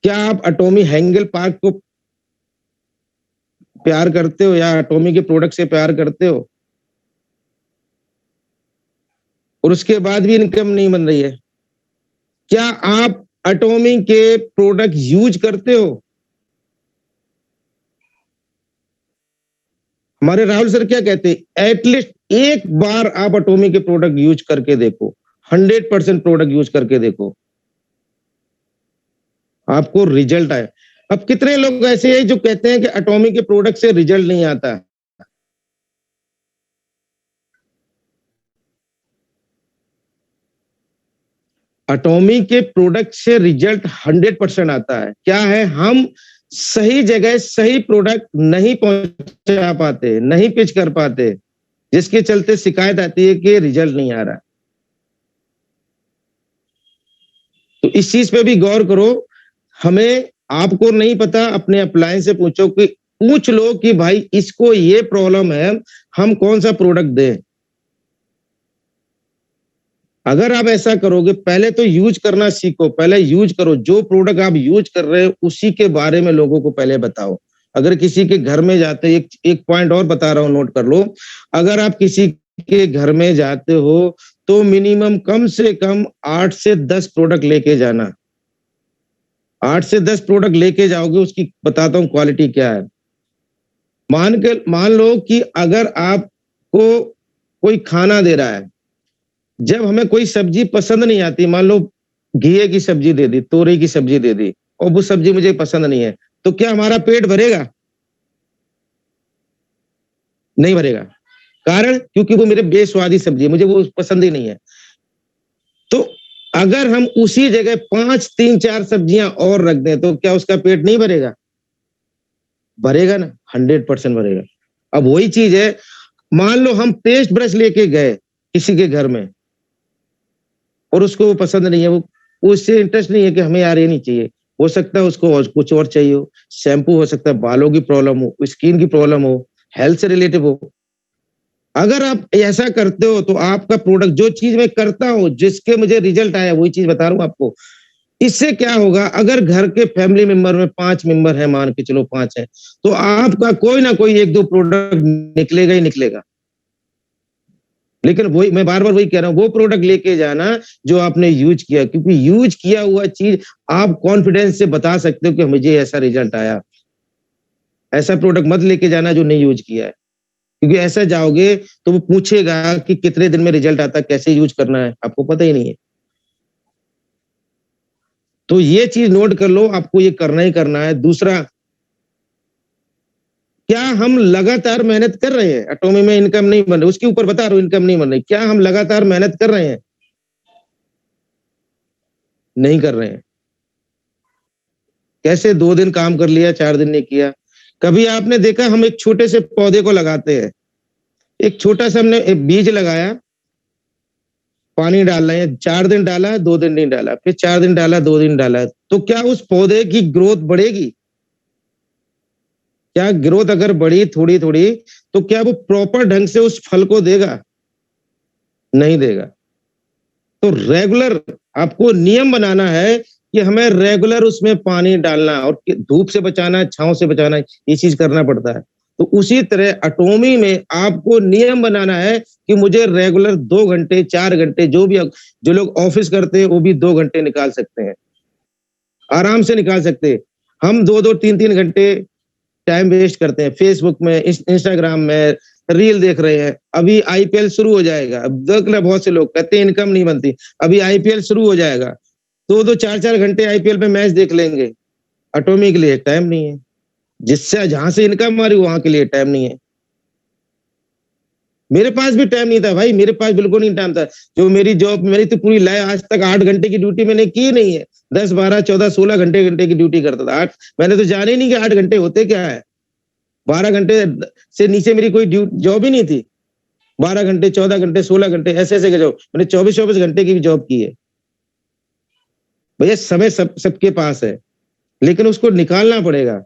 क्या आप एटॉमी हैंगल पार्क को प्यार करते हो या एटॉमी के प्रोडक्ट से प्यार करते हो, और उसके बाद भी इनकम नहीं बन रही है? क्या आप एटॉमी के प्रोडक्ट यूज करते हो? हमारे राहुल सर क्या कहते हैं, एटलीस्ट एक बार आप एटॉमी के प्रोडक्ट यूज करके देखो, 100% प्रोडक्ट यूज करके देखो, आपको रिजल्ट आए। अब कितने लोग ऐसे हैं जो कहते हैं कि एटॉमी के प्रोडक्ट से रिजल्ट नहीं आता? एटॉमी के प्रोडक्ट से रिजल्ट 100% आता है। क्या है, हम सही जगह सही प्रोडक्ट नहीं पहुंचा पाते, नहीं पिच कर पाते, जिसके चलते शिकायत आती है कि रिजल्ट नहीं आ रहा। तो इस चीज पे भी गौर करो। हमें, आपको नहीं पता, अपने अपलायंस से पूछो, कि पूछ लो कि भाई इसको ये प्रॉब्लम है, हम कौन सा प्रोडक्ट दें। अगर आप ऐसा करोगे, पहले तो यूज करना सीखो, पहले यूज करो, जो प्रोडक्ट आप यूज कर रहे हो उसी के बारे में लोगों को पहले बताओ। अगर किसी के घर में जाते, एक पॉइंट और बता रहा हूं, नोट कर लो। अगर आप किसी के घर में जाते हो तो मिनिमम कम से कम 8 से 10 प्रोडक्ट लेके जाना। 8 से 10 प्रोडक्ट लेके जाओगे, उसकी बताता हूं क्वालिटी क्या है। मान लो कि अगर आपको कोई खाना दे रहा है, जब हमें कोई सब्जी पसंद नहीं आती, मान लो घिए की सब्जी दे दी, तोरई की सब्जी दे दी, और वो सब्जी मुझे पसंद नहीं है, तो क्या हमारा पेट भरेगा? नहीं भरेगा। कारण, क्योंकि वो मेरे बेस्वादी सब्जी है, मुझे वो पसंद ही नहीं है। तो अगर हम उसी जगह 5, 3, 4 सब्जियां और रख दें, तो क्या उसका पेट नहीं भरेगा? भरेगा ना, 100% भरेगा। अब वही चीज है, मान लो हम पेस्ट ब्रश लेके गए किसी के घर में, और उसको वो पसंद नहीं है, वो उससे इंटरेस्ट नहीं है कि हमें यार ये नहीं चाहिए, हो सकता है उसको और कुछ और चाहिए हो, शैम्पू हो सकता है, बालों की प्रॉब्लम हो, स्किन की प्रॉब्लम हो, हेल्थ से रिलेटिव हो। अगर आप ऐसा करते हो तो आपका प्रोडक्ट, जो चीज मैं करता हूं, जिसके मुझे रिजल्ट आया, वही चीज बता रहा हूं आपको। इससे क्या होगा, अगर घर के फैमिली मेंबर में 5 मेंबर है, मान के चलो 5 है, तो आपका कोई ना कोई 1-2 प्रोडक्ट निकलेगा ही निकलेगा। लेकिन वही, मैं बार बार वही कह रहा हूं, वो प्रोडक्ट लेके जाना जो आपने यूज किया, क्योंकि यूज किया हुआ चीज आप कॉन्फिडेंस से बता सकते हो कि मुझे ऐसा रिजल्ट आया। ऐसा प्रोडक्ट मत लेके जाना जो नहीं यूज किया है, क्योंकि ऐसा जाओगे तो वो पूछेगा कि कितने दिन में रिजल्ट आता, कैसे यूज करना है, आपको पता ही नहीं है। तो ये चीज नोट कर लो, आपको ये करना ही करना है। दूसरा, क्या हम लगातार मेहनत कर रहे हैं? एटॉमी में इनकम नहीं बन रही, उसके ऊपर बता रहा हूं, इनकम नहीं बन रही। क्या हम लगातार मेहनत कर रहे हैं? नहीं कर रहे हैं। कैसे 2 दिन काम कर लिया, 4 दिन नहीं किया? कभी आपने देखा, हम एक छोटे से पौधे को लगाते हैं, एक छोटा सा हमने एक बीज लगाया, पानी डाल रहे हैं, 4 दिन डाला, 2 दिन नहीं डाला, फिर 4 दिन डाला, 2 दिन डाला, तो क्या उस पौधे की ग्रोथ बढ़ेगी? क्या ग्रोथ अगर बढ़ी थोड़ी थोड़ी, तो क्या वो प्रॉपर ढंग से उस फल को देगा? नहीं देगा। तो रेगुलर आपको नियम बनाना है कि हमें रेगुलर उसमें पानी डालना, और धूप से बचाना, छांव से बचाना, ये चीज करना पड़ता है। तो उसी तरह एटॉमी में आपको नियम बनाना है कि मुझे रेगुलर 2 घंटे, 4 घंटे, जो लोग ऑफिस करते हैं वो भी 2 घंटे निकाल सकते हैं, आराम से निकाल सकते हैं। हम 2-2, 3-3 घंटे टाइम वेस्ट करते हैं फेसबुक में, इंस्टाग्राम में रील देख रहे हैं। अभी आईपीएल शुरू हो जाएगा, अब देख ले, बहुत से लोग कहते हैं इनकम नहीं बनती, अभी आईपीएल शुरू हो जाएगा, 2-2, 4-4 घंटे आईपीएल पे मैच देख लेंगे। एटॉमी के लिए टाइम नहीं है, जिससे जहां से इनकम आ रही वहां के लिए टाइम नहीं है। मेरे पास भी टाइम नहीं था भाई, मेरे पास बिल्कुल नहीं टाइम था। जो मेरी जॉब, मेरी तो पूरी लाइफ आज तक 8 घंटे की ड्यूटी मैंने की नहीं है, 10, 12, 14, 16 घंटे की ड्यूटी करता था। मैंने तो जाने ही नहीं कि 8 घंटे होते क्या है। 12 घंटे से नीचे मेरी कोई जॉब ही नहीं थी। 12 घंटे, 14 घंटे, 16 घंटे ऐसे के जॉब। मैंने 24 घंटे की भी जॉब की है। भैया समय सबके पास है, लेकिन उसको निकालना पड़ेगा।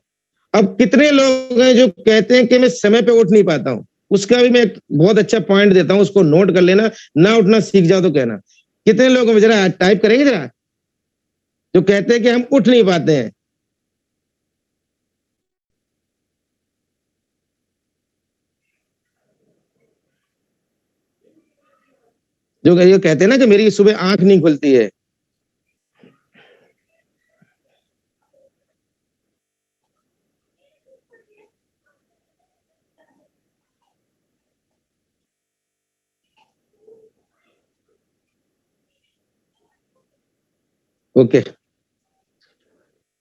अब कितने लोग हैं जो कहते हैं कि मैं समय पे उठ नहीं पाता हूं। उसका भी मैं एक बहुत अच्छा पॉइंट देता हूं, उसको नोट कर लेना। ना उठना सीख जाओ तो कहना। कितने लोग जरा टाइप करेंगे जरा, जो कहते हैं कि हम उठ नहीं पाते हैं। जो ये कहते हैं ना कि मेरी सुबह आंख नहीं खुलती है। ओके,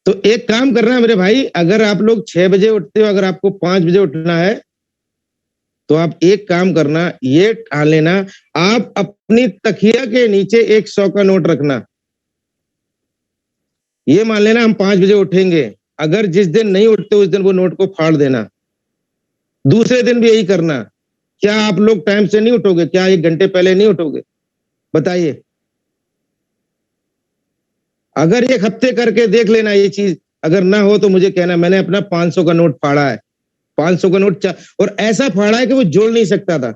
तो एक काम करना है मेरे भाई, अगर आप लोग 6 बजे उठते हो, अगर आपको 5 बजे उठना है, तो आप एक काम करना, ये ठान लेना, आप अपनी तकिया के नीचे 100 का नोट रखना। ये मान लेना हम 5 बजे उठेंगे, अगर जिस दिन नहीं उठते उस दिन वो नोट को फाड़ देना। दूसरे दिन भी यही करना। क्या आप लोग टाइम से नहीं उठोगे? क्या 1 घंटे पहले नहीं उठोगे? बताइए। अगर 1 हफ्ते करके देख लेना ये चीज, अगर ना हो तो मुझे कहना। मैंने अपना 500 का नोट फाड़ा है। 500 का नोट और ऐसा फाड़ा है कि वो जोड़ नहीं सकता था।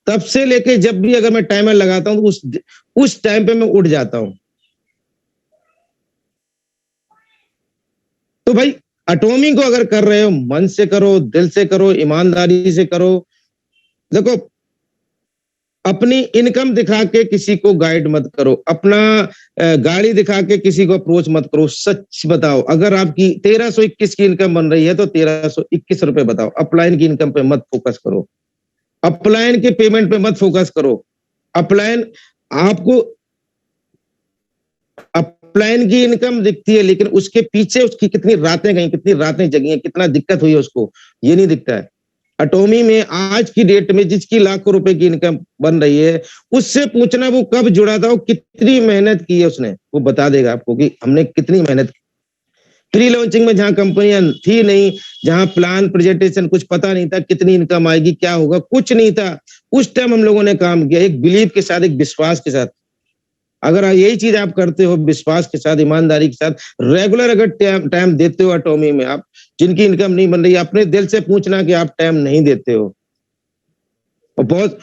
तब से लेके जब भी अगर मैं टाइमर लगाता हूं तो उस टाइम पे मैं उठ जाता हूं। तो भाई एटॉमी को अगर कर रहे हो, मन से करो, दिल से करो, ईमानदारी से करो। देखो, अपनी इनकम दिखा के किसी को गाइड मत करो, अपना गाड़ी दिखा के किसी को अप्रोच मत करो। सच बताओ, अगर आपकी 1321 की इनकम बन रही है तो 1321 रुपए बताओ। अपलाइन की इनकम पे मत फोकस करो, अपलाइन के पेमेंट पे मत फोकस करो। अपलाइन आपको अपलाइन की इनकम दिखती है, लेकिन उसके पीछे उसकी कितनी रातें गई, कितनी रातें जगी हैं, कितना दिक्कत हुई है उसको, ये नहीं दिखता है। एटॉमी में आज की डेट में जिसकी लाखों रुपए की इनकम बन रही है, उससे पूछना वो कब जुड़ा था, वो कितनी मेहनत की है उसने, वो बता देगा आपको कि हमने कितनी मेहनत की। प्री लॉन्चिंग में जहां कंपनियां थी नहीं, जहां प्लान प्रेजेंटेशन कुछ पता नहीं था, कितनी इनकम आएगी, क्या होगा, कुछ नहीं था, उस टाइम हम लोगों ने काम किया एक बिलीव के साथ, एक विश्वास के साथ। अगर यही चीज आप करते हो, विश्वास के साथ, ईमानदारी के साथ, रेगुलर अगर टाइम देते हो एटॉमी में, आप जिनकी इनकम नहीं बन रही, अपने दिल से पूछना कि आप टाइम नहीं देते हो। और बहुत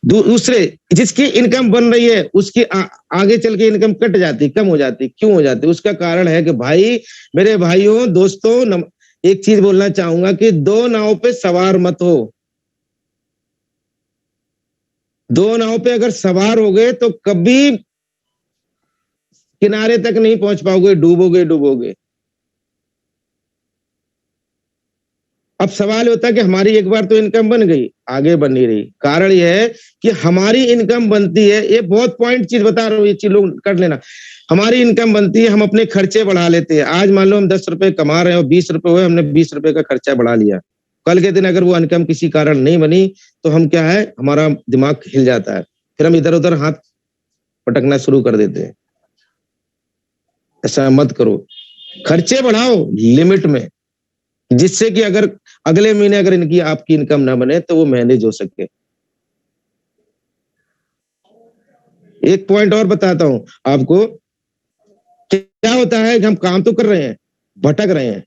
दूसरे जिसकी इनकम बन रही है उसकी आगे चल के इनकम कट जाती, कम हो जाती। क्यों हो जाती? उसका कारण है कि भाई, मेरे भाइयों, दोस्तों, एक चीज बोलना चाहूंगा कि 2 नाव पे सवार मत हो। 2 नाव पे अगर सवार हो गए तो कभी किनारे तक नहीं पहुंच पाओगे, डूबोगे। अब सवाल होता है कि हमारी एक बार तो इनकम बन गई, आगे बन नहीं रही। कारण यह है कि हमारी इनकम बनती है, ये बहुत पॉइंट चीज बता रहा हूं, ये चीज लोग कर लेना। हमारी इनकम बनती है, हम अपने खर्चे बढ़ा लेते हैं। आज मान लो हम 10 रुपए कमा रहे हो, 20 रुपए हुए, हमने 20 रुपए का खर्चा बढ़ा लिया। कल के दिन अगर वो इनकम किसी कारण नहीं बनी तो हम क्या है, हमारा दिमाग हिल जाता है, फिर हम इधर उधर हाथ पटकना शुरू कर देते हैं। ऐसा मत करो, खर्चे बढ़ाओ लिमिट में, जिससे कि अगर अगले महीने अगर इनकी आपकी इनकम ना बने तो वो मैनेज हो सके। एक पॉइंट और बताता हूं आपको, क्या होता है कि हम काम तो कर रहे हैं, भटक रहे हैं।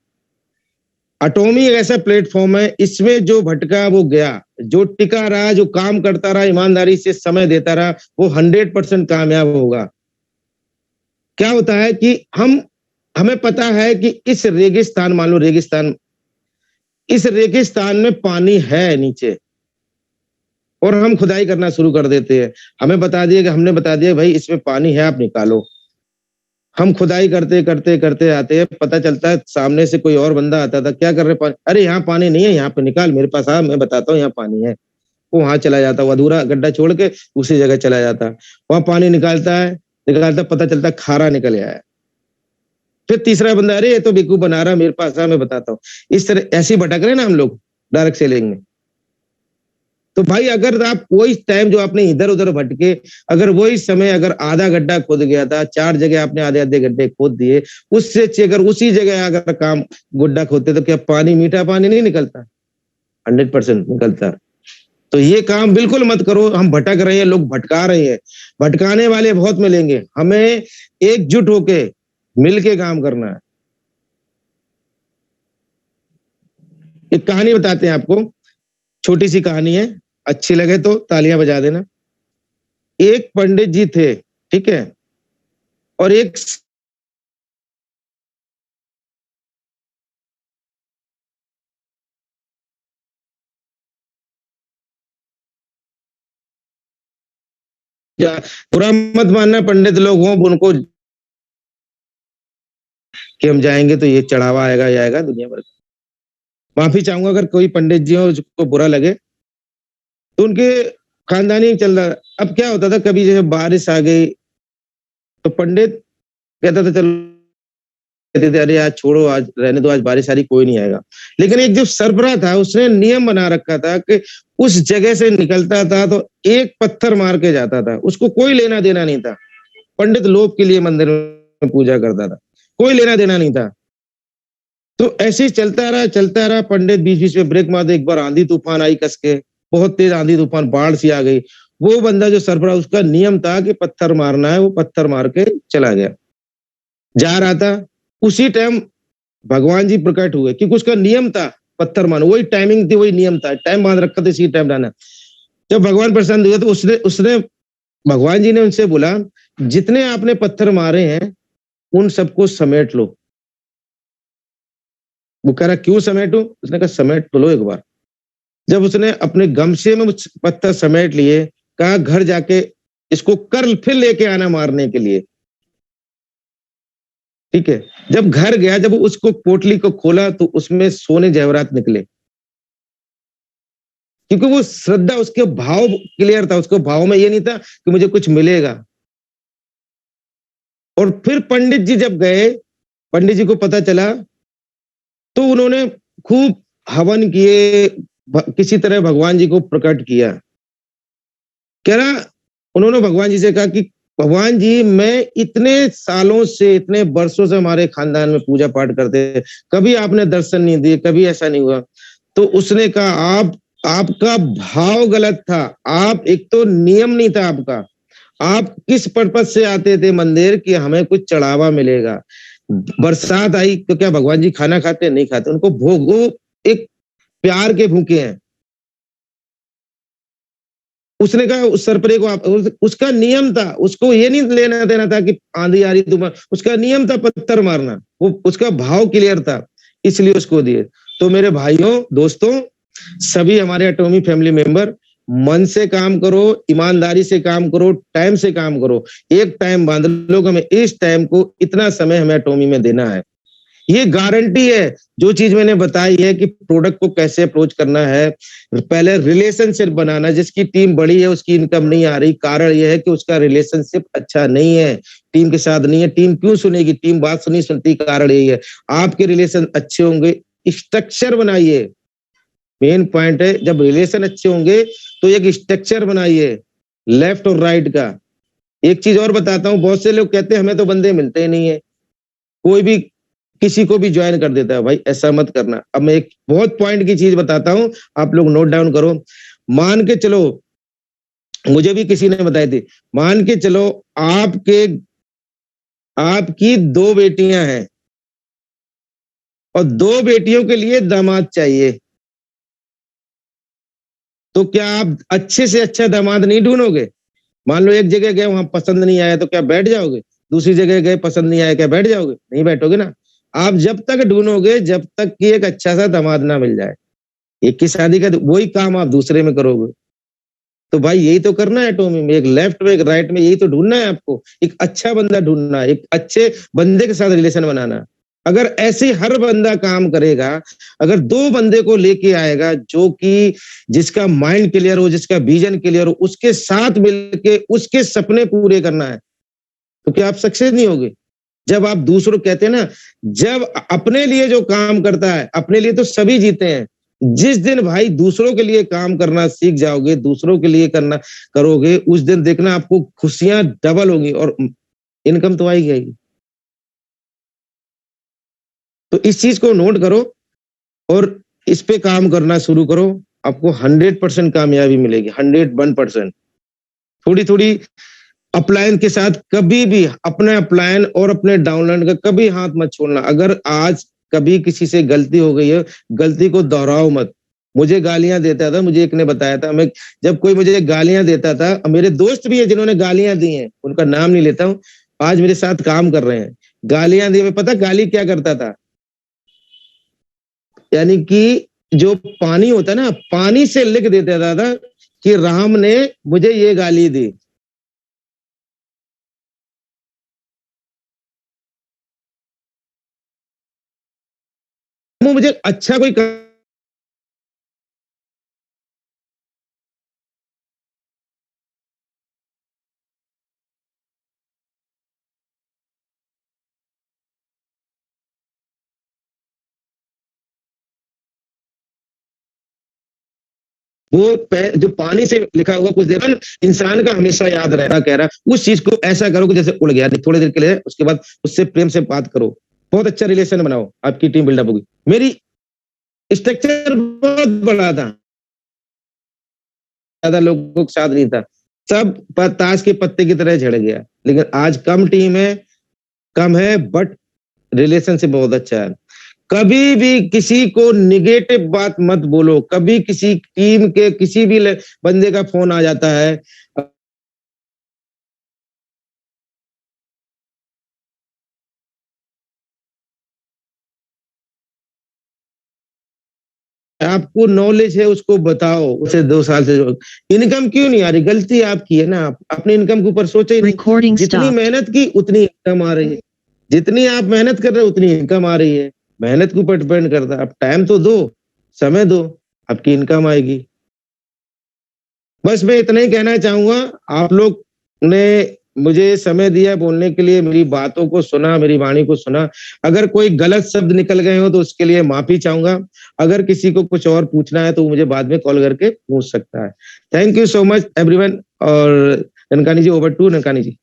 एटॉमी एक ऐसा प्लेटफॉर्म है, इसमें जो भटका वो गया, जो टिका रहा, जो काम करता रहा, ईमानदारी से समय देता रहा, वो 100% कामयाब होगा। क्या होता है कि हमें पता है कि इस रेगिस्तान, मान लो रेगिस्तान, इस रेगिस्तान में पानी है नीचे, और हम खुदाई करना शुरू कर देते हैं। हमने बता दिया भाई इसमें पानी है, आप निकालो। हम खुदाई करते करते करते आते हैं, पता चलता है सामने से कोई और बंदा आता था, क्या कर रहे पानी? अरे यहाँ पानी नहीं है, यहाँ पे निकाल, मेरे पास आ, मैं बताता हूँ यहाँ पानी है। वो वहां चला जाता, वो अधूरा गड्ढा छोड़ के दूसरी जगह चला जाता, वहां पानी निकालता, पता चलता खारा निकल आया है। फिर तीसरा बंदा, अरे ये तो बेकू बना रहा, मेरे पास आ, मैं बताता हूँ। इस तरह ऐसे भटक रहे ना हम लोग डायरेक्ट सेलिंग में। तो भाई अगर आप वही टाइम जो आपने इधर उधर भटके, अगर वही समय अगर आधा गड्ढा खोद गया था, 4 जगह आपने आधे-आधे गड्ढे खोद दिए, उससे अच्छी अगर उसी जगह अगर काम गड्ढा खोदते तो क्या पानी, मीठा पानी नहीं निकलता? 100% निकलता। तो ये काम बिल्कुल मत करो। हम भटक रहे हैं, लोग भटका रहे हैं, भटकाने वाले बहुत मिलेंगे। हमें एकजुट होके मिलके काम करना है। एक कहानी बताते हैं आपको, छोटी सी कहानी है, अच्छी लगे तो तालियां बजा देना। एक पंडित जी थे, ठीक है, और एक बुरा मत मानना, पंडित लोग हों उनको कि हम जाएंगे तो ये चढ़ावा आएगा, ये आएगा, दुनिया भर का। माफी चाहूंगा अगर कोई पंडित जी हो जिसको बुरा लगे, तो उनके खानदानी चल रहा। अब क्या होता था, कभी जैसे बारिश आ गई तो पंडित कहता था चलो, कहते थे अरे आज छोड़ो, आज रहने दो, आज बारिश आ रही, कोई नहीं आएगा। लेकिन एक जो सरबराह था उसने नियम बना रखा था कि उस जगह से निकलता था तो एक पत्थर मार के जाता था, उसको कोई लेना देना नहीं था। पंडित लोभ के लिए मंदिर में पूजा करता था, कोई लेना देना नहीं था। तो ऐसे ही चलता रहा। पंडित बीच बीच में ब्रेक मार दे, एक बार आंधी तूफान आई कस के, बहुत तेज आंधी तूफान, बाढ़ सी आ गई। वो बंदा जो सरबराह, उसका नियम था कि पत्थर मारना है, वो पत्थर मार के चला गया। जा रहा था, उसी टाइम भगवान जी प्रकट हुए, क्योंकि उसका नियम था पत्थर मारना, वही टाइमिंग थी, वही नियम था, टाइम बांध रखा था, इसी टाइम जाना। जब भगवान प्रसन्न हुए तो उसने भगवान जी ने उनसे बोला, जितने आपने पत्थर मारे हैं उन सबको समेट लो। वो कह रहा क्यों समेटू? उसने कहा समेट लो एक बार। जब उसने अपने गमछे में पत्थर समेट लिए, कहा घर जाके इसको कर फिर लेके आना मारने के लिए। ठीक है, जब घर गया, जब उसको पोटली को खोला तो उसमें सोने जवाहरात निकले, क्योंकि वो श्रद्धा, उसके भाव क्लियर था, उसको भाव में ये नहीं था कि मुझे कुछ मिलेगा। और फिर पंडित जी जब गए, पंडित जी को पता चला तो उन्होंने खूब हवन किए, किसी तरह भगवान जी को प्रकट किया। कह रहा, उन्होंने भगवान जी से कहा कि भगवान जी, मैं इतने सालों से, इतने वर्षों से हमारे खानदान में पूजा पाठ करते हैं, कभी आपने दर्शन नहीं दिए, कभी ऐसा नहीं हुआ। तो उसने कहा आपका भाव गलत था, आप, एक तो नियम नहीं था आपका, आप किस पर्पज से आते थे मंदिर कि हमें कुछ चढ़ावा मिलेगा। बरसात आई तो क्या भगवान जी खाना खाते? नहीं खाते, उनको भोग, वो एक प्यार के भूखे हैं। उसने कहा उस सरपरे को उसका नियम था, उसको ये नहीं लेना देना था कि आंधी आ रही तुम्हारा, उसका नियम था पत्थर मारना, वो उसका भाव क्लियर था, इसलिए उसको दिए। तो मेरे भाइयों दोस्तों, सभी हमारे एटॉमी फैमिली मेंबर, मन से काम करो, ईमानदारी से काम करो, टाइम से काम करो। एक टाइम बांध लो कि हमें इस टाइम को इतना समय हमें एटॉमी में देना है। ये गारंटी है, जो चीज मैंने बताई है कि प्रोडक्ट को कैसे अप्रोच करना है। पहले रिलेशनशिप बनाना, जिसकी टीम बड़ी है उसकी इनकम नहीं आ रही, कारण यह है कि उसका रिलेशनशिप अच्छा नहीं है, टीम के साथ नहीं है। टीम क्यों सुनेगी? टीम बात नहीं सुनती, कारण यही है। आपके रिलेशन अच्छे होंगे, स्ट्रक्चर बनाइए, मेन पॉइंट है। जब रिलेशन अच्छे होंगे तो एक स्ट्रक्चर बनाइए लेफ्ट और राइट का। एक चीज और बताता हूँ, बहुत से लोग कहते हैं हमें तो बंदे मिलते ही नहीं है, कोई भी किसी को भी ज्वाइन कर देता है। भाई ऐसा मत करना। अब मैं एक बहुत पॉइंट की चीज बताता हूं, आप लोग नोट डाउन करो। मान के चलो, मुझे भी किसी ने बताई थी, मान के चलो आपकी 2 बेटियां हैं और 2 बेटियों के लिए दामाद चाहिए, तो क्या आप अच्छे से अच्छा दामाद नहीं ढूंढोगे? मान लो एक जगह गए, वहां पसंद नहीं आया तो क्या बैठ जाओगे? दूसरी जगह गए, पसंद नहीं आया, क्या बैठ जाओगे? नहीं बैठोगे ना। आप जब तक ढूंढोगे, जब तक कि एक अच्छा सा दामाद ना मिल जाए। एक की शादी का वही काम आप दूसरे में करोगे। तो भाई यही तो करना है एटॉमी में, एक लेफ्ट में एक राइट में, यही तो ढूंढना है आपको। एक अच्छा बंदा ढूंढना, एक अच्छे बंदे के साथ रिलेशन बनाना। अगर ऐसे हर बंदा काम करेगा, अगर 2 बंदे को लेके आएगा जो कि जिसका माइंड क्लियर हो, जिसका विजन क्लियर हो, उसके साथ मिलके उसके सपने पूरे करना है, तो क्या आप सक्सेस नहीं होगे? जब आप दूसरों, कहते हैं ना, जब अपने लिए जो काम करता है, अपने लिए तो सभी जीते हैं, जिस दिन भाई दूसरों के लिए काम करना सीख जाओगे, दूसरों के लिए करना करोगे, उस दिन देखना आपको खुशियां डबल होंगी और इनकम तो आएगी आएगी। तो इस चीज को नोट करो और इस पे काम करना शुरू करो, आपको 100% कामयाबी मिलेगी, 101%। थोड़ी थोड़ी अपलाइन के साथ कभी भी अपने अपलाइन और अपने डाउनलाइन का कभी हाथ मत छोड़ना। अगर आज कभी किसी से गलती हो गई है, गलती को दोहराओ मत। मुझे गालियां देता था, मुझे एक ने बताया था, मैं जब कोई मुझे गालियां देता था, मेरे दोस्त भी है जिन्होंने गालियां दी हैं, उनका नाम नहीं लेता हूँ, आज मेरे साथ काम कर रहे हैं, गालियां दी। मैं पता गाली क्या करता था, यानी कि जो पानी होता है ना, पानी से लिख देता था कि राम ने मुझे ये गाली दी। वो मुझे अच्छा कोई वो जो पानी से लिखा हुआ कुछ देर इंसान का हमेशा याद रहना, कह रहा उस चीज को ऐसा करो कि जैसे उड़ गया, थोड़ी देर के लिए, उसके बाद उससे प्रेम से बात करो, बहुत अच्छा रिलेशन बनाओ, आपकी टीम बिल्डअप होगी। मेरी स्ट्रक्चर बहुत बड़ा था, ज्यादा लोगों के साथ नहीं था, सब ताश के पत्ते की तरह झड़ गया। लेकिन आज कम टीम है, कम है, बट रिलेशनशिप बहुत अच्छा है। कभी भी किसी को निगेटिव बात मत बोलो, कभी किसी टीम के किसी भी बंदे का फोन आ जाता है, आपको नॉलेज है उसको बताओ, उसे 2 साल से इनकम क्यों नहीं आ रही, गलती आपकी है ना, आप अपने इनकम के ऊपर सोचे ही नहीं। जितनी मेहनत की उतनी इनकम आ रही है, जितनी आप मेहनत कर रहे हो उतनी इनकम आ रही है। मेहनत के ऊपर डिपेंड करता है, आप टाइम तो दो, समय दो, आपकी इनकम आएगी। बस मैं इतना ही कहना चाहूंगा, आप लोग ने मुझे समय दिया बोलने के लिए, मेरी बातों को सुना, मेरी वाणी को सुना। अगर कोई गलत शब्द निकल गए हो तो उसके लिए माफी चाहूंगा। अगर किसी को कुछ और पूछना है तो मुझे बाद में कॉल करके पूछ सकता है। Thank you so much everyone. और ननकानी जी, ओवर टू ननकानी जी।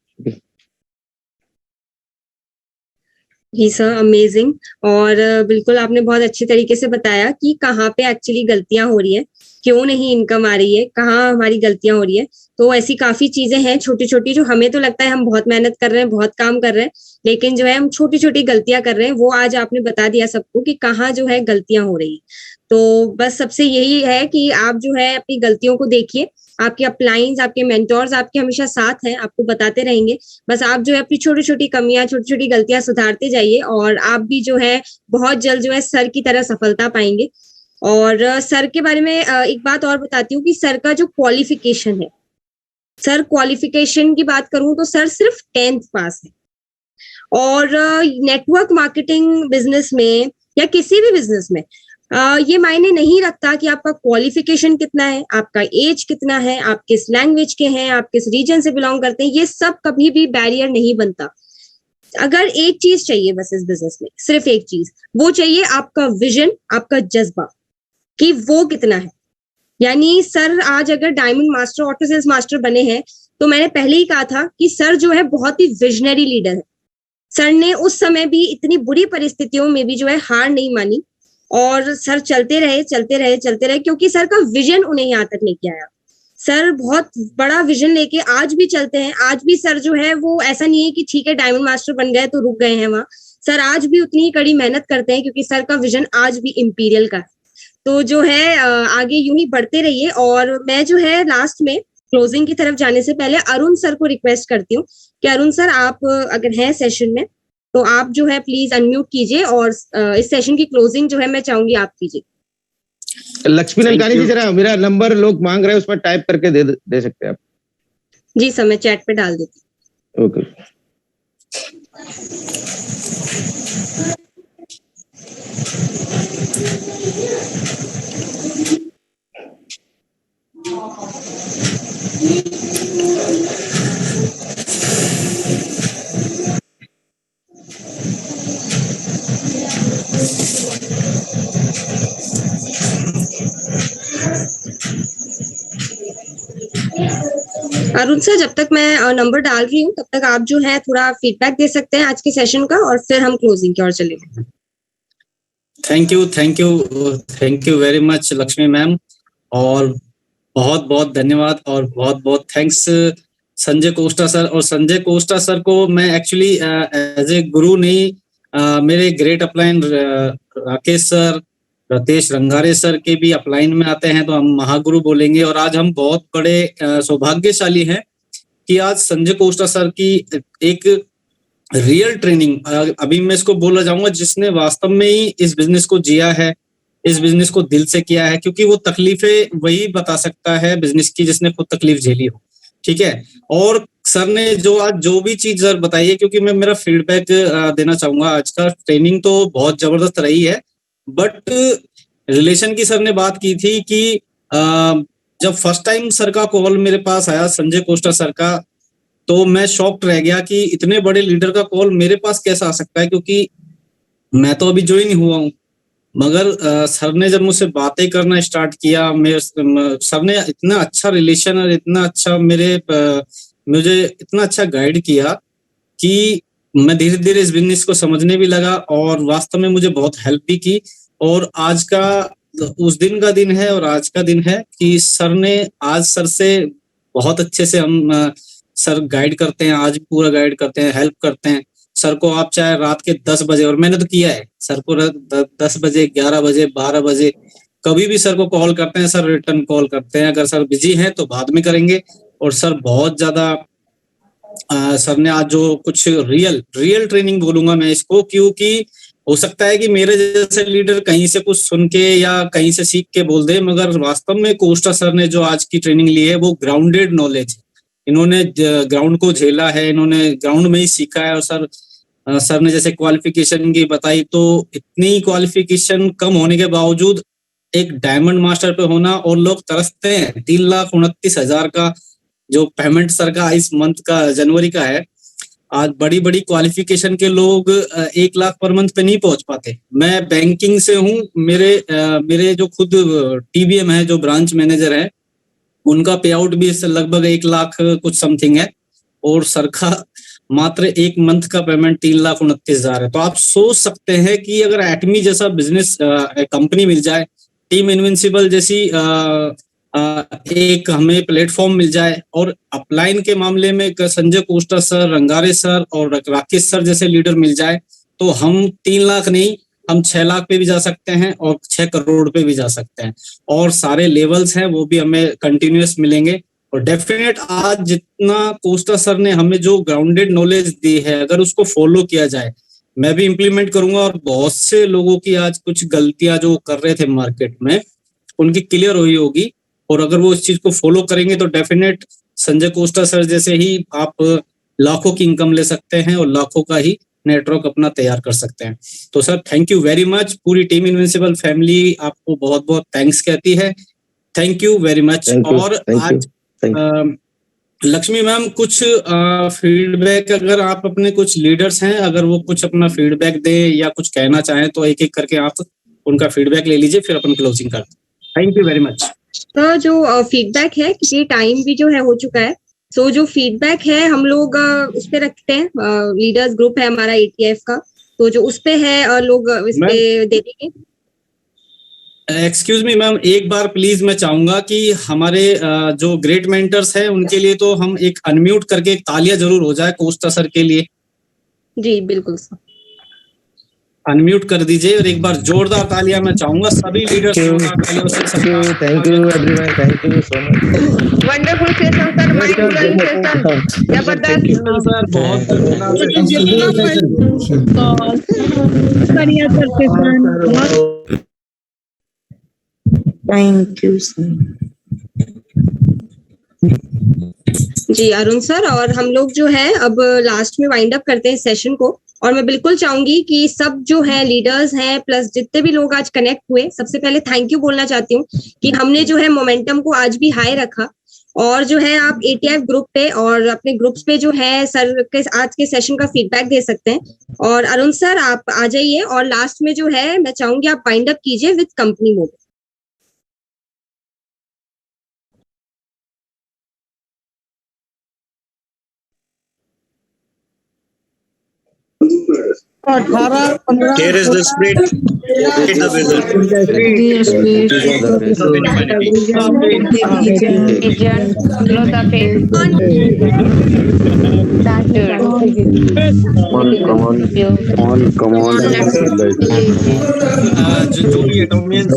जी सर, अमेजिंग। और बिल्कुल आपने बहुत अच्छे तरीके से बताया कि कहाँ पे एक्चुअली गलतियां हो रही है, क्यों नहीं इनकम आ रही है, कहाँ हमारी गलतियां हो रही है। तो ऐसी काफी चीजें हैं छोटी छोटी, जो हमें तो लगता है हम बहुत मेहनत कर रहे हैं, बहुत काम कर रहे हैं, लेकिन जो है हम छोटी छोटी गलतियां कर रहे हैं। वो आज आपने बता दिया सबको कि कहाँ जो है गलतियां हो रही है। तो बस सबसे यही है कि आप जो है अपनी गलतियों को देखिए, आपके अपलाइंस, आपके मेंटोर्स आपके हमेशा साथ हैं, आपको बताते रहेंगे। बस आप जो है अपनी छोटी छोटी कमियां, छोटी छोटी गलतियां सुधारते जाइए, और आप भी जो है बहुत जल्द जो है सर की तरह सफलता पाएंगे। और सर के बारे में एक बात और बताती हूँ कि सर का जो क्वालिफिकेशन है, सर क्वालिफिकेशन की बात करूं तो सर सिर्फ 10th पास है। और नेटवर्क मार्केटिंग बिजनेस में या किसी भी बिजनेस में ये मायने नहीं रखता कि आपका क्वालिफिकेशन कितना है, आपका एज कितना है, आप किस लैंग्वेज के हैं, आप किस रीजन से बिलोंग करते हैं, ये सब कभी भी बैरियर नहीं बनता। अगर एक चीज चाहिए बस इस बिजनेस में, सिर्फ एक चीज, वो चाहिए आपका विजन, आपका जज्बा, कि वो कितना है। यानी सर आज अगर diamond master, auto sales master बने हैं, तो मैंने पहले ही कहा था कि सर जो है बहुत ही विजनरी लीडर है। सर ने उस समय भी इतनी बुरी परिस्थितियों में भी जो है हार नहीं मानी, और सर चलते रहे चलते रहे चलते रहे, क्योंकि सर का विजन उन्हें यहाँ तक लेके आया। सर बहुत बड़ा विजन लेके आज भी चलते हैं। आज भी सर जो है वो ऐसा नहीं है कि ठीक है डायमंड मास्टर बन गए तो रुक गए हैं वहां। सर आज भी उतनी ही कड़ी मेहनत करते हैं, क्योंकि सर का विजन आज भी इंपीरियल का है। तो जो है आगे यूं ही बढ़ते रहिए। और मैं जो है लास्ट में क्लोजिंग की तरफ जाने से पहले अरुण सर को रिक्वेस्ट करती हूँ कि अरुण सर, आप अगर हैं सेशन में तो आप जो है प्लीज अनम्यूट कीजिए, और इस सेशन की क्लोजिंग जो है मैं चाहूंगी आप कीजिए।
लक्ष्मी ननकानी जी, जरा मेरा नंबर लोग मांग रहे हैं, उस पर टाइप करके दे सकते हैं आप।
जी सर, मैं चैट पे डाल देती हूँ।
ओके।
अरुण सर, जब तक मैं नंबर डाल रही हूँ तब तक आप जो है थोड़ा फीडबैक दे सकते हैं आज के सेशन का, और फिर हम क्लोजिंग की ओर चलेंगे।
Thank you very much Lakshmi ma'am, और बहुत बहुत धन्यवाद और बहुत बहुत थैंक्स संजय कोस्टा सर। और संजय कोस्टा सर को मैं एक्चुअली एज ए गुरु नहीं, मेरे great upline Rakesh sir, Ratesh Rangare sir के भी अपलाइन में आते हैं, तो हम महागुरु बोलेंगे। और आज हम बहुत बड़े सौभाग्यशाली हैं कि आज संजय कोस्टा सर की एक रियल ट्रेनिंग, अभी मैं इसको बोला जाऊंगा, जिसने वास्तव में ही इस बिजनेस को जिया है, इस बिजनेस को दिल से किया है, क्योंकि वो तकलीफें वही बता सकता है बिजनेस की जिसने खुद तकलीफ झेली हो। ठीक है। और सर ने जो आज जो भी चीज सर बताई है, क्योंकि मैं मेरा फीडबैक देना चाहूंगा, आज का ट्रेनिंग तो बहुत जबरदस्त रही है, बट रिलेशन की सर ने बात की थी कि जब फर्स्ट टाइम सर का कॉल मेरे पास आया, संजय कोस्टा सर का, तो मैं शॉक्ड रह गया कि इतने बड़े लीडर का कॉल मेरे पास कैसा आ सकता है, क्योंकि मैं तो अभी ज्वाइन ही हुआ हूँ। मगर सर ने जब मुझसे बातें करना स्टार्ट किया, सर ने इतना अच्छा रिलेशन और इतना अच्छा मुझे इतना अच्छा गाइड किया कि मैं धीरे धीरे इस बिजनेस को समझने भी लगा, और वास्तव में मुझे बहुत हेल्प भी की। और आज का उस दिन का दिन है और आज का दिन है कि सर से बहुत अच्छे से हम सर गाइड करते हैं, आज भी पूरा गाइड करते हैं, हेल्प करते हैं। सर को आप चाहे रात के 10 बजे, और मैंने तो किया है सर को 10 बजे, 11 बजे, 12 बजे, कभी भी सर को कॉल करते हैं, सर रिटर्न कॉल करते हैं। अगर सर बिजी हैं तो बाद में करेंगे। और सर बहुत ज्यादा सर ने आज जो कुछ रियल ट्रेनिंग बोलूंगा मैं इसको, क्योंकि हो सकता है कि मेरे जैसे लीडर कहीं से कुछ सुन के या कहीं से सीख के बोल दे, मगर वास्तव में कोस्टा सर ने जो आज की ट्रेनिंग ली है वो ग्राउंडेड नॉलेज है। इन्होंने ग्राउंड को झेला है, इन्होंने ग्राउंड में ही सीखा है। और सर ने जैसे क्वालिफिकेशन की बताई, तो इतनी क्वालिफिकेशन कम होने के बावजूद एक डायमंड मास्टर पे होना, और लोग तरसते हैं 3,29,000 का जो पेमेंट सर का इस मंथ का जनवरी का है। आज बड़ी बड़ी क्वालिफिकेशन के लोग 1 लाख पर मंथ पे नहीं पहुंच पाते। मैं बैंकिंग से हूँ, मेरे जो खुद TBM है, जो ब्रांच मैनेजर है, उनका पे आउट भी लगभग 1 लाख कुछ समथिंग है, और सर का मात्र एक मंथ का पेमेंट 3,29,000 है। तो आप सोच सकते हैं कि अगर एटमी जैसा बिजनेस कंपनी मिल जाए, टीम इनविंसिबल जैसी एक हमें प्लेटफॉर्म मिल जाए, और अपलाइन के मामले में Sanjay Costa sir, Rangare sir और राकेश सर जैसे लीडर मिल जाए, तो हम 3 लाख नहीं, हम 6 लाख पे भी जा सकते हैं और 6 करोड़ पे भी जा सकते हैं। और सारे लेवल्स हैं वो भी हमें कंटिन्यूअस मिलेंगे। और डेफिनेट आज जितना कोस्टा सर ने हमें जो ग्राउंडेड नॉलेज दी है, अगर उसको फॉलो किया जाए, मैं भी इम्प्लीमेंट करूंगा, और बहुत से लोगों की आज कुछ गलतियां जो कर रहे थे मार्केट में, उनकी क्लियर हुई होगी। और अगर वो इस चीज को फॉलो करेंगे तो डेफिनेट संजय कोस्टा सर जैसे ही आप लाखों की इनकम ले सकते हैं और लाखों का ही नेटवर्क अपना तैयार कर सकते हैं। तो sir thank you very much. पूरी टीम इनविंसिबल फैमिली आपको बहुत बहुत थैंक्स कहती है। Thank you very much. और आज लक्ष्मी मैम कुछ फीडबैक, अगर आप अपने कुछ लीडर्स हैं, अगर वो कुछ अपना फीडबैक दे या कुछ कहना चाहें, तो एक एक करके आप उनका फीडबैक ले लीजिए, फिर अपन क्लोजिंग करते हैं। Thank you very much.
तो जो फीडबैक है, क्योंकि टाइम भी जो है हो चुका है, तो जो फीडबैक है हम लोग उस पे रखते हैं। लीडर्स ग्रुप है हमारा ETF का, तो जो उस पे है लोग इस पे दे देंगे।
एक्सक्यूज मी मैम, एक बार प्लीज मैं चाहूंगा कि हमारे जो ग्रेट मेंटर्स हैं उनके लिए तो हम एक अनम्यूट करके एक तालियां जरूर हो जाए कोस्टा सर के लिए।
जी बिल्कुल सर,
अनम्यूट कर दीजिए और एक बार जोरदार तालियां मैं चाहूंगा सभी लीडर्स को।
Thank you everyone, thank you so much.
Wonderful session sir, mind blowing session, जबरदस्त
सर, बहुत
बढ़िया sir session, thank you sir.
जी अरुण सर, और हम लोग जो है अब लास्ट में वाइंड अप करते हैं सेशन को। और मैं बिल्कुल चाहूंगी कि सब जो है लीडर्स हैं प्लस जितने भी लोग आज कनेक्ट हुए, सबसे पहले थैंक यू बोलना चाहती हूँ कि हमने जो है मोमेंटम को आज भी हाई रखा। और जो है आप ATF ग्रुप पे और अपने ग्रुप्स पे जो है सर के आज के सेशन का फीडबैक दे सकते हैं। और अरुण सर आप आ जाइए, और लास्ट में जो है मैं चाहूंगी आप वाइंड अप कीजिए with company mode.
Here is the spirit. Get the result.
Vision, below the face. Stature.
Come on.
जो भी एटोमियंस